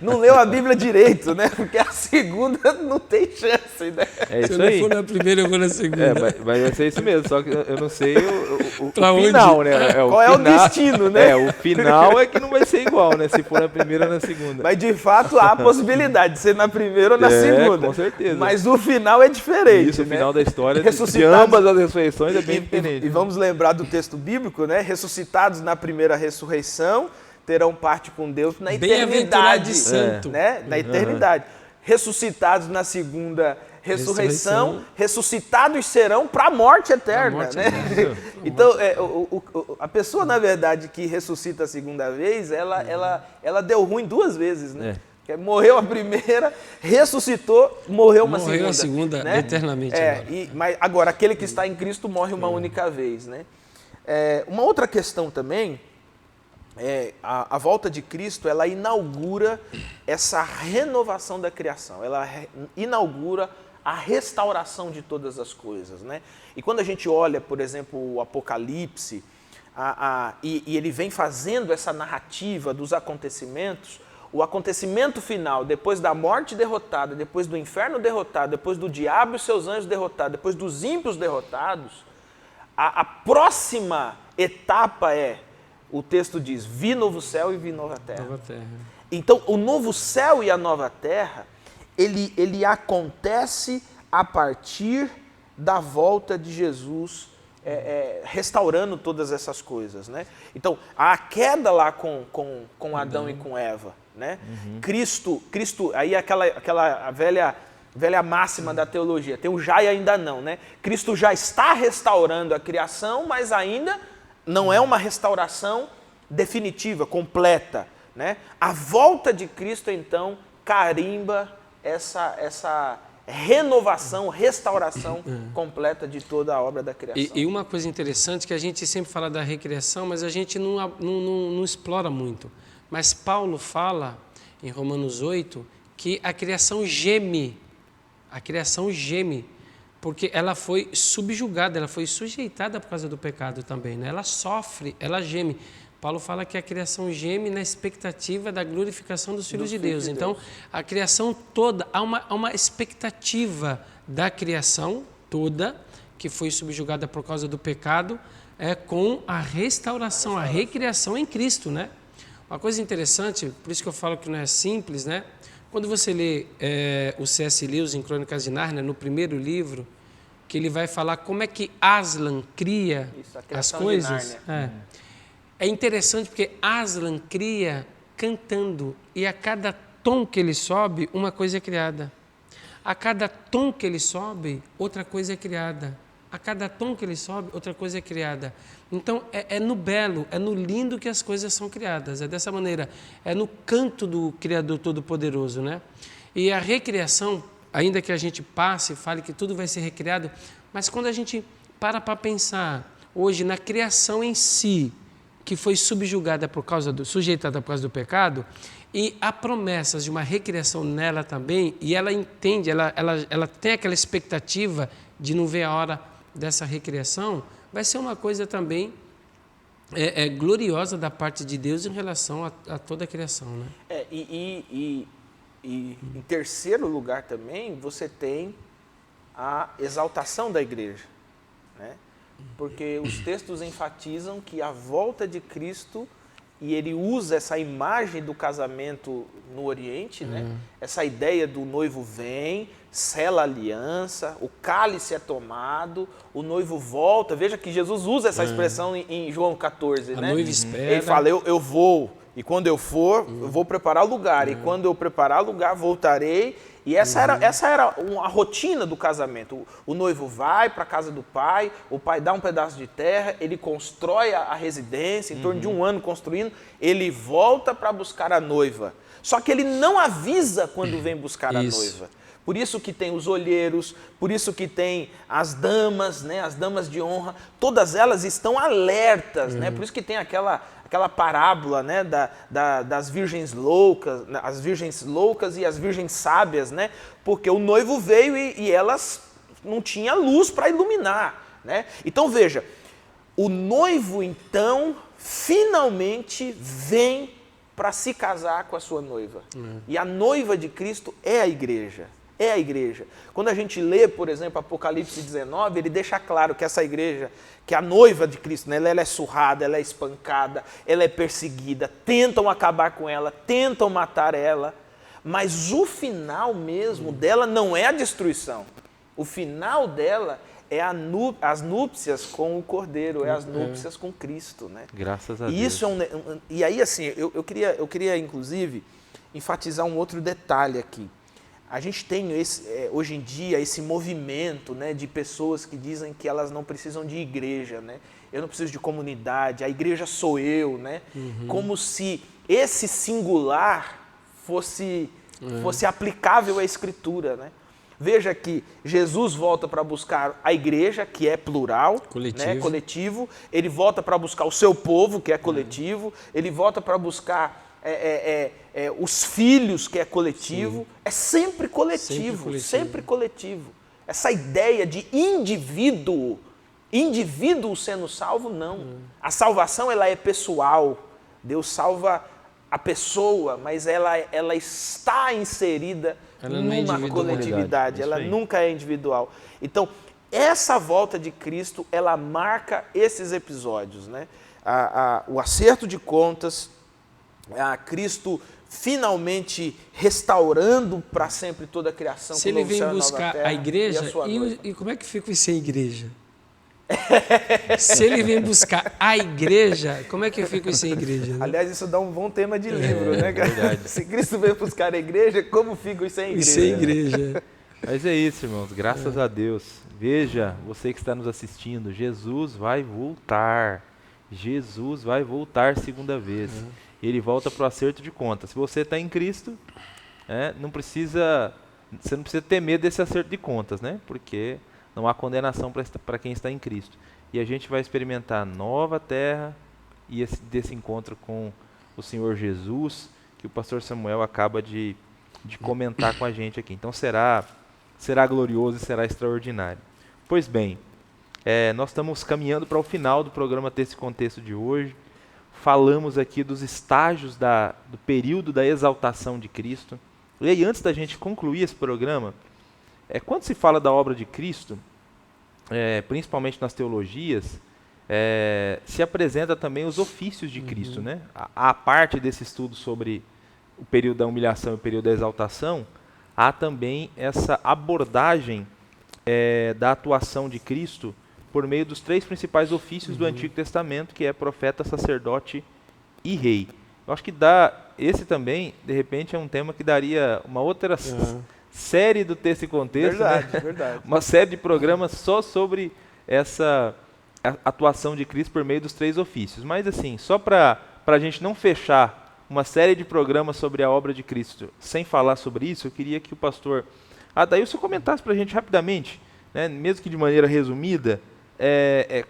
Não leu a Bíblia direito, né? Porque a segunda não tem chance, né? Se eu não for na primeira, eu vou na segunda. Vai ser isso mesmo, só que eu não sei o final, onde? Né? Qual é o destino, né? O final é que não vai ser igual, né? Se for na primeira ou na segunda. Mas, de fato, há a possibilidade de ser na primeira ou na segunda. Com certeza. Mas o final é diferente. Isso, né? O final da história de ambas as ressurreições é bem diferente. E vamos lembrar do texto bíblico, né? Ressuscitados na primeira ressurreição terão parte com Deus na eternidade. Santo. Né? Na eternidade. Ressuscitados na segunda ressurreição, ressuscitados serão para a morte eterna. Né? Então, a pessoa, na verdade, que ressuscita a segunda vez, ela deu ruim duas vezes. Né? Morreu a primeira, ressuscitou, morreu uma segunda. Morreu a segunda, né? Eternamente. Mas agora, aquele que está em Cristo morre uma única vez. Né? Uma outra questão também, a volta de Cristo, ela inaugura essa renovação da criação, ela inaugura a restauração de todas as coisas. Né? E quando a gente olha, por exemplo, o Apocalipse, e ele vem fazendo essa narrativa dos acontecimentos, o acontecimento final, depois da morte derrotada, depois do inferno derrotado, depois do diabo e seus anjos derrotados, depois dos ímpios derrotados, a próxima etapa o texto diz, vi novo céu e vi nova terra. Nova terra. Então, o novo céu e a nova terra, ele acontece a partir da volta de Jesus, restaurando todas essas coisas, né? Então, a queda lá com Adão e com Eva, né? Cristo, aí aquela velha máxima da teologia, tem o já e ainda não, né? Cristo já está restaurando a criação, mas ainda não é uma restauração definitiva, completa, né? A volta de Cristo, então, carimba essa renovação, restauração completa de toda a obra da criação. E uma coisa interessante que a gente sempre fala da recriação, mas a gente não explora muito. Mas Paulo fala, em Romanos 8, que a criação geme, porque ela foi subjugada, ela foi sujeitada por causa do pecado também, né? Ela sofre, ela geme. Paulo fala que a criação geme na expectativa da glorificação dos filhos de Deus. Então, a criação toda, há uma expectativa da criação toda, que foi subjugada por causa do pecado, com a restauração, a recriação em Cristo, né? Uma coisa interessante, por isso que eu falo que não é simples, né? Quando você lê o C.S. Lewis em Crônicas de Nárnia, no primeiro livro, que ele vai falar como é que Aslan cria as coisas. É interessante porque Aslan cria cantando e a cada tom que ele sobe, uma coisa é criada. A cada tom que ele sobe, outra coisa é criada. A cada tom que ele sobe, outra coisa é criada. Então, é no belo, é no lindo que as coisas são criadas. É dessa maneira, é no canto do Criador Todo-Poderoso, né? E a recriação, ainda que a gente passe e fale que tudo vai ser recriado, mas quando a gente para pensar hoje na criação em si, que foi subjugada sujeitada por causa do pecado, e há promessas de uma recriação nela também, e ela entende, ela tem aquela expectativa de não ver a hora dessa recriação, vai ser uma coisa também gloriosa da parte de Deus em relação a toda a criação, né? E em terceiro lugar também, você tem a exaltação da igreja, né? Porque os textos enfatizam que a volta de Cristo, e ele usa essa imagem do casamento no Oriente, né? Essa ideia do noivo vem, sela a aliança, o cálice é tomado, o noivo volta. Veja que Jesus usa essa expressão em João 14, né? A noiva espera. Ele fala, eu vou, e quando eu for, eu vou preparar o lugar, e quando eu preparar o lugar, voltarei. E essa era a rotina do casamento. O noivo vai para a casa do pai, o pai dá um pedaço de terra, ele constrói a residência, em torno de um ano construindo, ele volta para buscar a noiva. Só que ele não avisa quando vem buscar a noiva. Por isso que tem os olheiros, por isso que tem as damas, né, as damas de honra, todas elas estão alertas, né? Por isso que tem aquela parábola, né, das virgens loucas, as virgens loucas e as virgens sábias, né? Porque o noivo veio e elas não tinham luz para iluminar, né? Então veja, o noivo então finalmente vem para se casar com a sua noiva. E a noiva de Cristo é a igreja. É a igreja. Quando a gente lê, por exemplo, Apocalipse 19, ele deixa claro que essa igreja, que a noiva de Cristo, né, ela é surrada, ela é espancada, ela é perseguida, tentam acabar com ela, tentam matar ela, mas o final mesmo dela não é a destruição. O final dela é as núpcias com o Cordeiro, é as núpcias com Cristo, né? Graças a e Deus. Isso e aí, assim, eu queria, inclusive, enfatizar um outro detalhe aqui. A gente tem hoje em dia esse movimento, né, de pessoas que dizem que elas não precisam de igreja, né? Eu não preciso de comunidade, a igreja sou eu, né? Como se esse singular fosse aplicável à Escritura, né? Veja que Jesus volta para buscar a igreja, que é plural, né, coletivo. Ele volta para buscar o seu povo, que é coletivo. Ele volta para buscar os filhos, que é coletivo. É sempre coletivo, sempre coletivo. Essa ideia de indivíduo sendo salvo, não. A salvação, ela é pessoal. Deus salva a pessoa, mas ela está inserida numa coletividade, ela nunca é individual. Então, essa volta de Cristo, ela marca esses episódios, né? O acerto de contas, Cristo finalmente restaurando para sempre toda a criação. Se ele vem buscar a igreja, e como é que fica sem igreja? Se ele vem buscar a igreja, como é que eu fico sem igreja? Né? Aliás, isso dá um bom tema de livro, né, cara? Verdade. Se Cristo vem buscar a igreja, como fico sem igreja? Sem igreja. Mas é isso, irmãos, graças a Deus. Veja, você que está nos assistindo, Jesus vai voltar. Jesus vai voltar segunda vez. Ele volta para o acerto de contas. Se você está em Cristo, você não precisa ter medo desse acerto de contas, né? Porque não há condenação para quem está em Cristo. E a gente vai experimentar nova terra e desse encontro com o Senhor Jesus, que o pastor Samuel acaba de comentar com a gente aqui. Então será glorioso e será extraordinário. Pois bem, nós estamos caminhando para o final do programa Texto e Contexto de hoje. Falamos aqui dos estágios do período da exaltação de Cristo. E aí, antes da gente concluir esse programa, quando se fala da obra de Cristo, principalmente nas teologias, se apresenta também os ofícios de Cristo, né? A parte desse estudo sobre o período da humilhação e o período da exaltação, há também essa abordagem da atuação de Cristo por meio dos 3 principais ofícios do Antigo Testamento, que é profeta, sacerdote e rei. Eu acho que esse também, de repente, é um tema que daria uma outra série do Texto e Contexto, verdade, né? Verdade. Uma série de programas só sobre essa atuação de Cristo por meio dos 3 ofícios. Mas assim, só para a gente não fechar uma série de programas sobre a obra de Cristo sem falar sobre isso, eu queria que o pastor Adailson comentasse para a gente rapidamente, né, mesmo que de maneira resumida,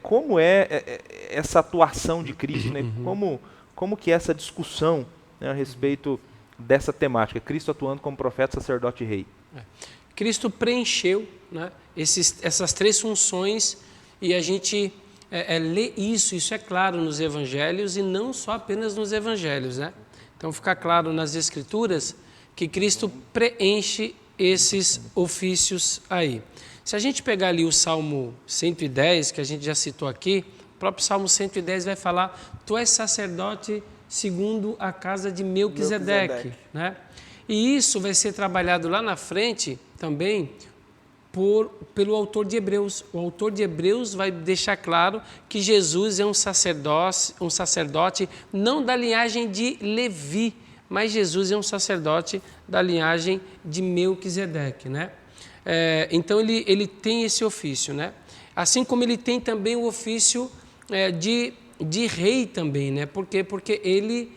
como essa atuação de Cristo, né? Como que é essa discussão, né, a respeito dessa temática, Cristo atuando como profeta, sacerdote e rei. Cristo preencheu, né, essas 3 funções e a gente lê isso é claro nos evangelhos e não só apenas nos evangelhos, né? Então fica claro nas escrituras que Cristo preenche esses ofícios aí. Se a gente pegar ali o Salmo 110, que a gente já citou aqui, o próprio Salmo 110 vai falar: tu és sacerdote segundo a casa de Melquisedeque, né? E isso vai ser trabalhado lá na frente também pelo autor de Hebreus. O autor de Hebreus vai deixar claro que Jesus é um sacerdote não da linhagem de Levi, mas Jesus é um sacerdote da linhagem de Melquisedeque, né? Então ele tem esse ofício, né? Assim como ele tem também o ofício de rei também, né? Por quê? Porque ele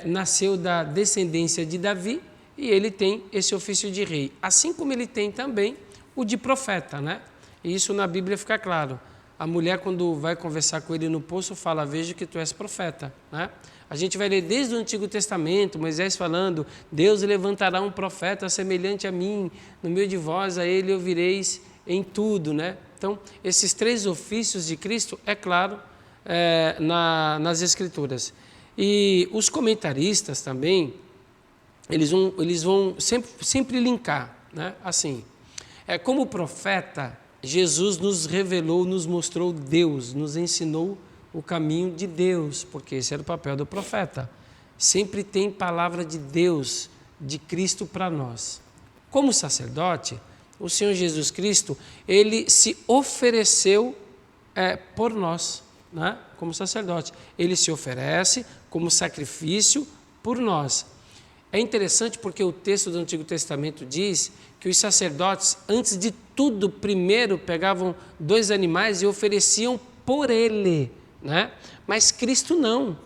nasceu da descendência de Davi e ele tem esse ofício de rei. Assim como ele tem também o de profeta, né? E isso na Bíblia fica claro. A mulher, quando vai conversar com ele no poço, fala: vejo que tu és profeta, né? A gente vai ler desde o Antigo Testamento, Moisés falando: Deus levantará um profeta semelhante a mim, no meio de vós a ele ouvireis em tudo, né? Então, esses 3 ofícios de Cristo, é claro, nas Escrituras. E os comentaristas também, eles vão sempre linkar, né? Assim, como profeta, Jesus nos revelou, nos mostrou Deus, nos ensinou o caminho de Deus, porque esse era o papel do profeta. Sempre tem palavra de Deus, de Cristo para nós. Como sacerdote, o Senhor Jesus Cristo, ele se ofereceu por nós, né? Como sacerdote. Ele se oferece como sacrifício por nós. É interessante porque o texto do Antigo Testamento diz que os sacerdotes, antes de tudo, primeiro pegavam 2 animais e ofereciam por ele, né? Mas Cristo não.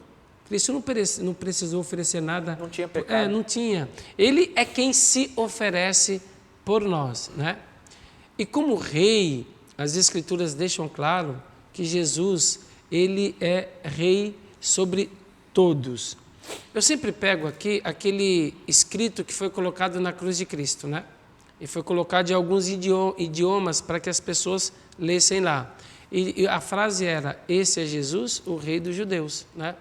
Cristo não precisou oferecer nada. Não tinha pecado. Não tinha. Ele é quem se oferece por nós, né? E como rei, as Escrituras deixam claro que Jesus, ele é rei sobre todos. Eu sempre pego aqui aquele escrito que foi colocado na cruz de Cristo, né? E foi colocado em alguns idiomas para que as pessoas lessem lá. E a frase era: esse é Jesus, o rei dos judeus, né?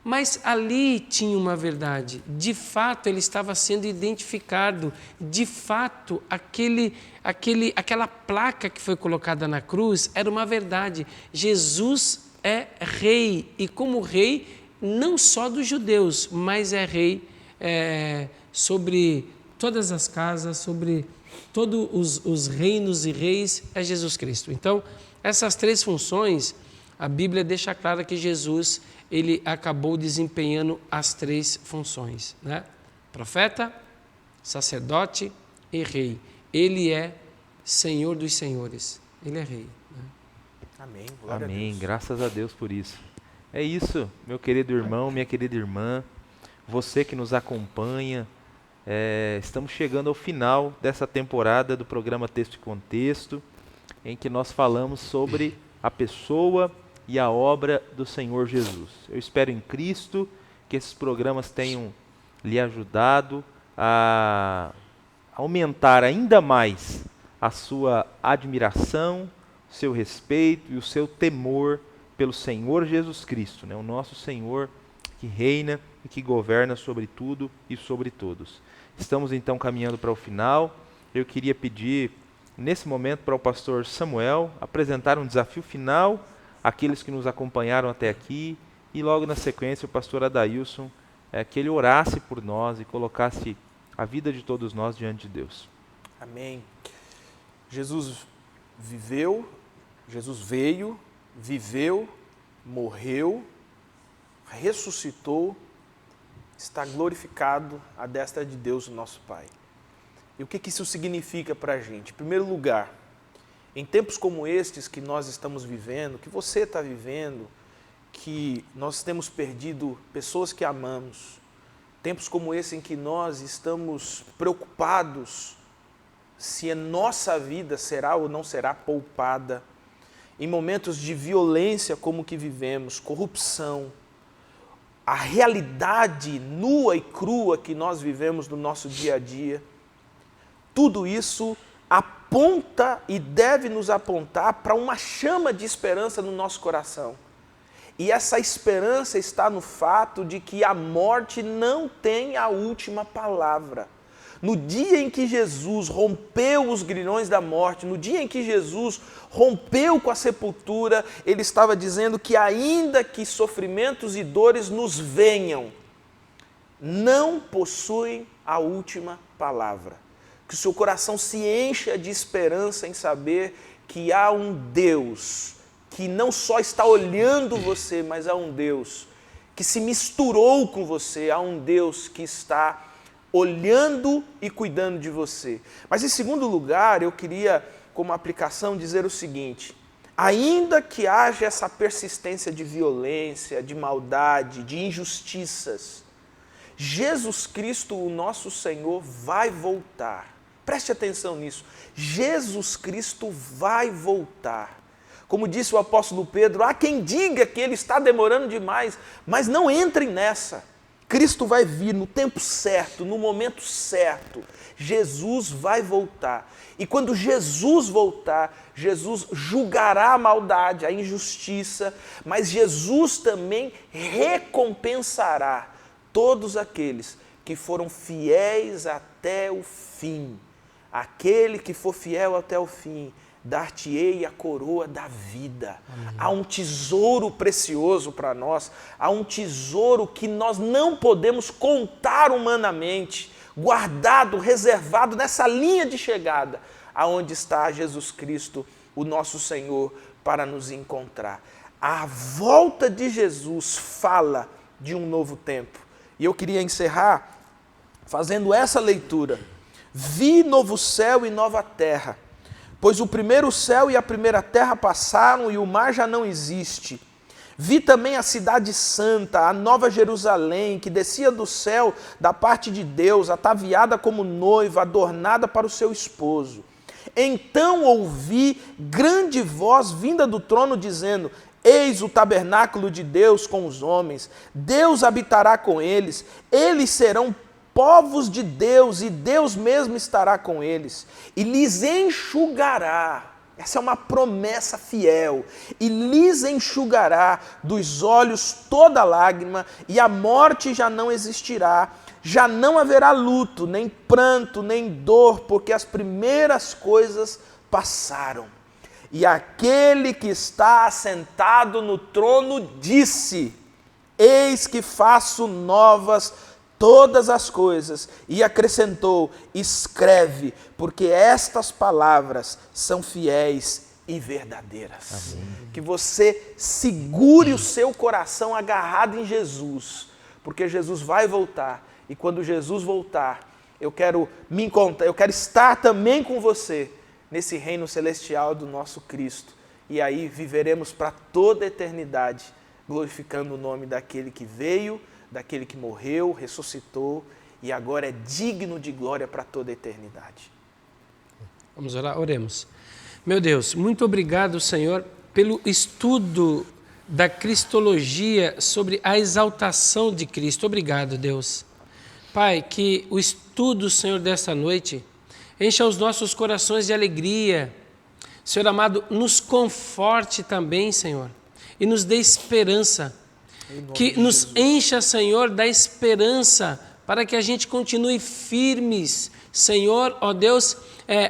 Mas ali tinha uma verdade. De fato, ele estava sendo identificado. De fato, aquela placa que foi colocada na cruz era uma verdade. Jesus é rei. E como rei, não só dos judeus, mas é rei sobre todas as casas, sobre todos os reinos e reis, é Jesus Cristo. Então, essas três funções, a Bíblia deixa claro que Jesus, ele acabou desempenhando as três funções, né? Profeta, sacerdote e rei. Ele é Senhor dos senhores. Ele é rei. Né? Amém. Glória Amém. a Deus. Graças a Deus por isso. É isso, meu querido irmão, minha querida irmã, você que nos acompanha. Estamos chegando ao final dessa temporada do programa Texto e Contexto, em que nós falamos sobre a pessoa e a obra do Senhor Jesus. Eu espero em Cristo que esses programas tenham lhe ajudado a aumentar ainda mais a sua admiração, seu respeito e o seu temor pelo Senhor Jesus Cristo, né? O nosso Senhor que reina e que governa sobre tudo e sobre todos. Estamos então caminhando para o final. Eu queria pedir, nesse momento, para o pastor Samuel apresentar um desafio final àqueles que nos acompanharam até aqui e logo na sequência o pastor Adailson, que ele orasse por nós e colocasse a vida de todos nós diante de Deus. Amém. Jesus viveu, Jesus veio, viveu, morreu, ressuscitou, está glorificado à destra de Deus, o nosso Pai. E o que isso significa para a gente? Em primeiro lugar, em tempos como estes que nós estamos vivendo, que você está vivendo, que nós temos perdido pessoas que amamos, tempos como esse em que nós estamos preocupados se a nossa vida será ou não será poupada, em momentos de violência como o que vivemos, corrupção, a realidade nua e crua que nós vivemos no nosso dia a dia, tudo isso aponta e deve nos apontar para uma chama de esperança no nosso coração. E essa esperança está no fato de que a morte não tem a última palavra. No dia em que Jesus rompeu os grilhões da morte, no dia em que Jesus rompeu com a sepultura, ele estava dizendo que ainda que sofrimentos e dores nos venham, não possuem a última palavra. Que o seu coração se encha de esperança em saber que há um Deus que não só está olhando você, mas há um Deus que se misturou com você, há um Deus que está olhando e cuidando de você. Mas em segundo lugar, eu queria, como aplicação, dizer o seguinte: ainda que haja essa persistência de violência, de maldade, de injustiças, Jesus Cristo, o nosso Senhor, vai voltar. Preste atenção nisso. Jesus Cristo vai voltar. Como disse o apóstolo Pedro, há quem diga que ele está demorando demais, mas não entrem nessa. Cristo vai vir no tempo certo, no momento certo. Jesus vai voltar. E quando Jesus voltar, Jesus julgará a maldade, a injustiça, mas Jesus também recompensará todos aqueles que foram fiéis até o fim. Aquele que for fiel até o fim, dar-te-ei a coroa da vida. Amém. Há um tesouro precioso para nós, há um tesouro que nós não podemos contar humanamente, guardado, reservado nessa linha de chegada, aonde está Jesus Cristo, o nosso Senhor, para nos encontrar. A volta de Jesus fala de um novo tempo. E eu queria encerrar fazendo essa leitura. Vi novo céu e nova terra, pois o primeiro céu e a primeira terra passaram e o mar já não existe. Vi também a cidade santa, a nova Jerusalém, que descia do céu da parte de Deus, ataviada como noiva, adornada para o seu esposo. Então ouvi grande voz vinda do trono dizendo: eis o tabernáculo de Deus com os homens, Deus habitará com eles, eles serão povos de Deus, e Deus mesmo estará com eles, e lhes enxugará Essa é uma promessa fiel. E lhes enxugará dos olhos toda lágrima, e a morte já não existirá. Já não haverá luto, nem pranto, nem dor, porque as primeiras coisas passaram. E aquele que está assentado no trono disse: eis que faço novas todas as coisas. E acrescentou: escreve, porque estas palavras são fiéis e verdadeiras. Amém. Que você segure o seu coração agarrado em Jesus, porque Jesus vai voltar. E quando Jesus voltar, eu quero me encontrar, eu quero estar também com você nesse reino celestial do nosso Cristo. E aí viveremos para toda a eternidade, glorificando o nome daquele que veio, daquele que morreu, ressuscitou e agora é digno de glória para toda a eternidade. Vamos orar? Oremos. Meu Deus, muito obrigado, Senhor, pelo estudo da cristologia sobre a exaltação de Cristo. Obrigado, Deus. Pai, que o estudo, Senhor, desta noite encha os nossos corações de alegria. Senhor amado, nos conforte também, Senhor, e nos dê esperança. Que nos encha, Senhor, da esperança para que a gente continue firmes, Senhor, ó Deus,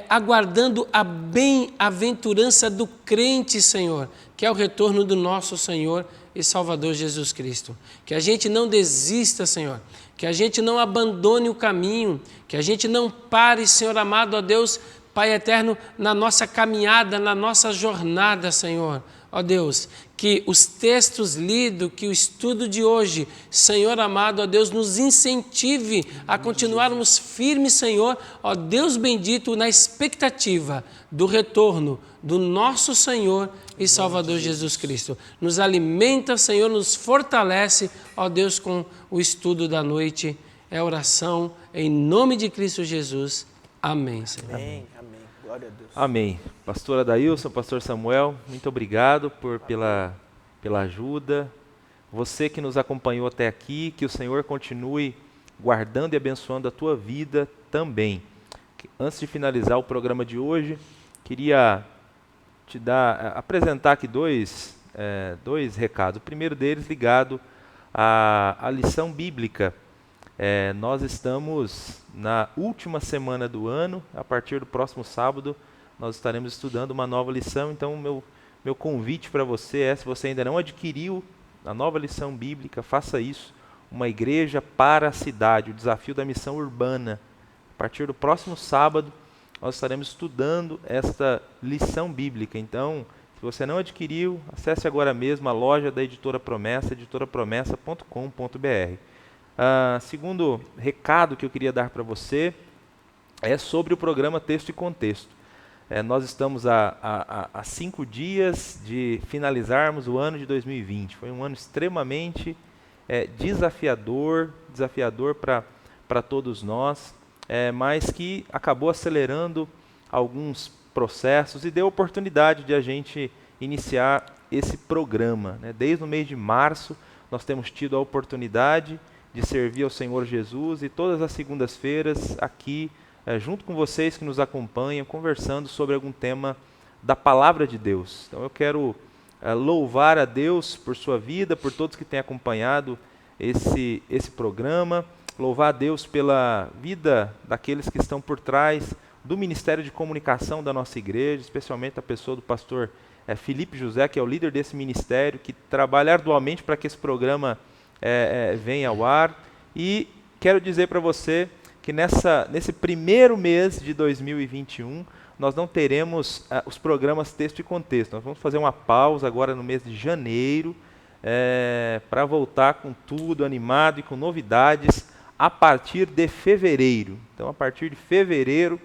aguardando a bem-aventurança do crente, Senhor, que é o retorno do nosso Senhor e Salvador Jesus Cristo. Que a gente não desista, Senhor, que a gente não abandone o caminho, que a gente não pare, Senhor amado, ó Deus, Pai eterno, na nossa caminhada, na nossa jornada, Senhor. Ó Deus, que os textos lidos, que o estudo de hoje, Senhor amado, ó Deus, nos incentive a continuarmos firmes, Senhor, ó Deus bendito, na expectativa do retorno do nosso Senhor e Salvador Jesus Cristo. Nos alimenta, Senhor, nos fortalece, ó Deus, com o estudo da noite. É oração em nome de Cristo Jesus. Amém, Senhor. Amém, amém. Glória a Deus. Amém. Pastor Adailson, pastor Samuel, muito obrigado pela ajuda. Você que nos acompanhou até aqui, que o Senhor continue guardando e abençoando a tua vida também. Antes de finalizar o programa de hoje, queria apresentar aqui dois recados. O primeiro deles ligado à lição bíblica. Nós estamos na última semana do ano. A partir do próximo sábado nós estaremos estudando uma nova lição. Então meu convite para você é, se você ainda não adquiriu a nova lição bíblica, faça isso. Uma igreja para a cidade, o desafio da missão urbana. A partir do próximo sábado nós estaremos estudando esta lição bíblica. Então, se você não adquiriu, acesse agora mesmo a loja da Editora Promessa, editorapromessa.com.br. Segundo recado que eu queria dar para você é sobre o programa Texto e Contexto. Nós estamos há 5 dias de finalizarmos o ano de 2020. Foi um ano extremamente desafiador para todos nós, mas que acabou acelerando alguns processos e deu oportunidade de a gente iniciar esse programa. Desde o mês de março nós temos tido a oportunidade de servir ao Senhor Jesus e todas as segundas-feiras aqui, junto com vocês que nos acompanham, conversando sobre algum tema da Palavra de Deus. Então eu quero louvar a Deus por sua vida, por todos que têm acompanhado esse programa, louvar a Deus pela vida daqueles que estão por trás do Ministério de Comunicação da nossa igreja, especialmente a pessoa do pastor Felipe José, que é o líder desse ministério, que trabalha arduamente para que esse programa venha ao ar. E quero dizer para você que nesse primeiro mês de 2021, nós não teremos os programas Texto e Contexto. Nós vamos fazer uma pausa agora no mês de janeiro, para voltar com tudo, animado e com novidades a partir de fevereiro. Então, a partir de fevereiro,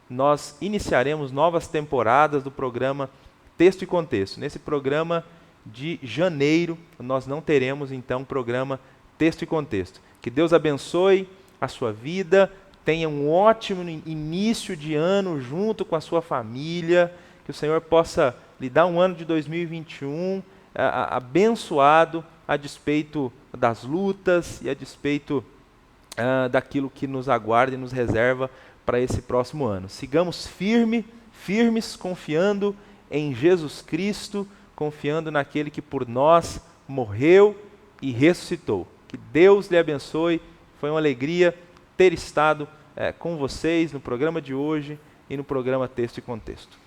nós iniciaremos novas temporadas do programa Texto e Contexto. Nesse programa de janeiro, nós não teremos, então, programa Texto e Contexto. Que Deus abençoe a sua vida, tenha um ótimo início de ano junto com a sua família, que o Senhor possa lhe dar um ano de 2021 abençoado, a despeito das lutas e a despeito daquilo que nos aguarda e nos reserva para esse próximo ano. Sigamos firmes, confiando em Jesus Cristo, confiando naquele que por nós morreu e ressuscitou. Que Deus lhe abençoe. Foi uma alegria ter estado com vocês no programa de hoje e no programa Texto e Contexto.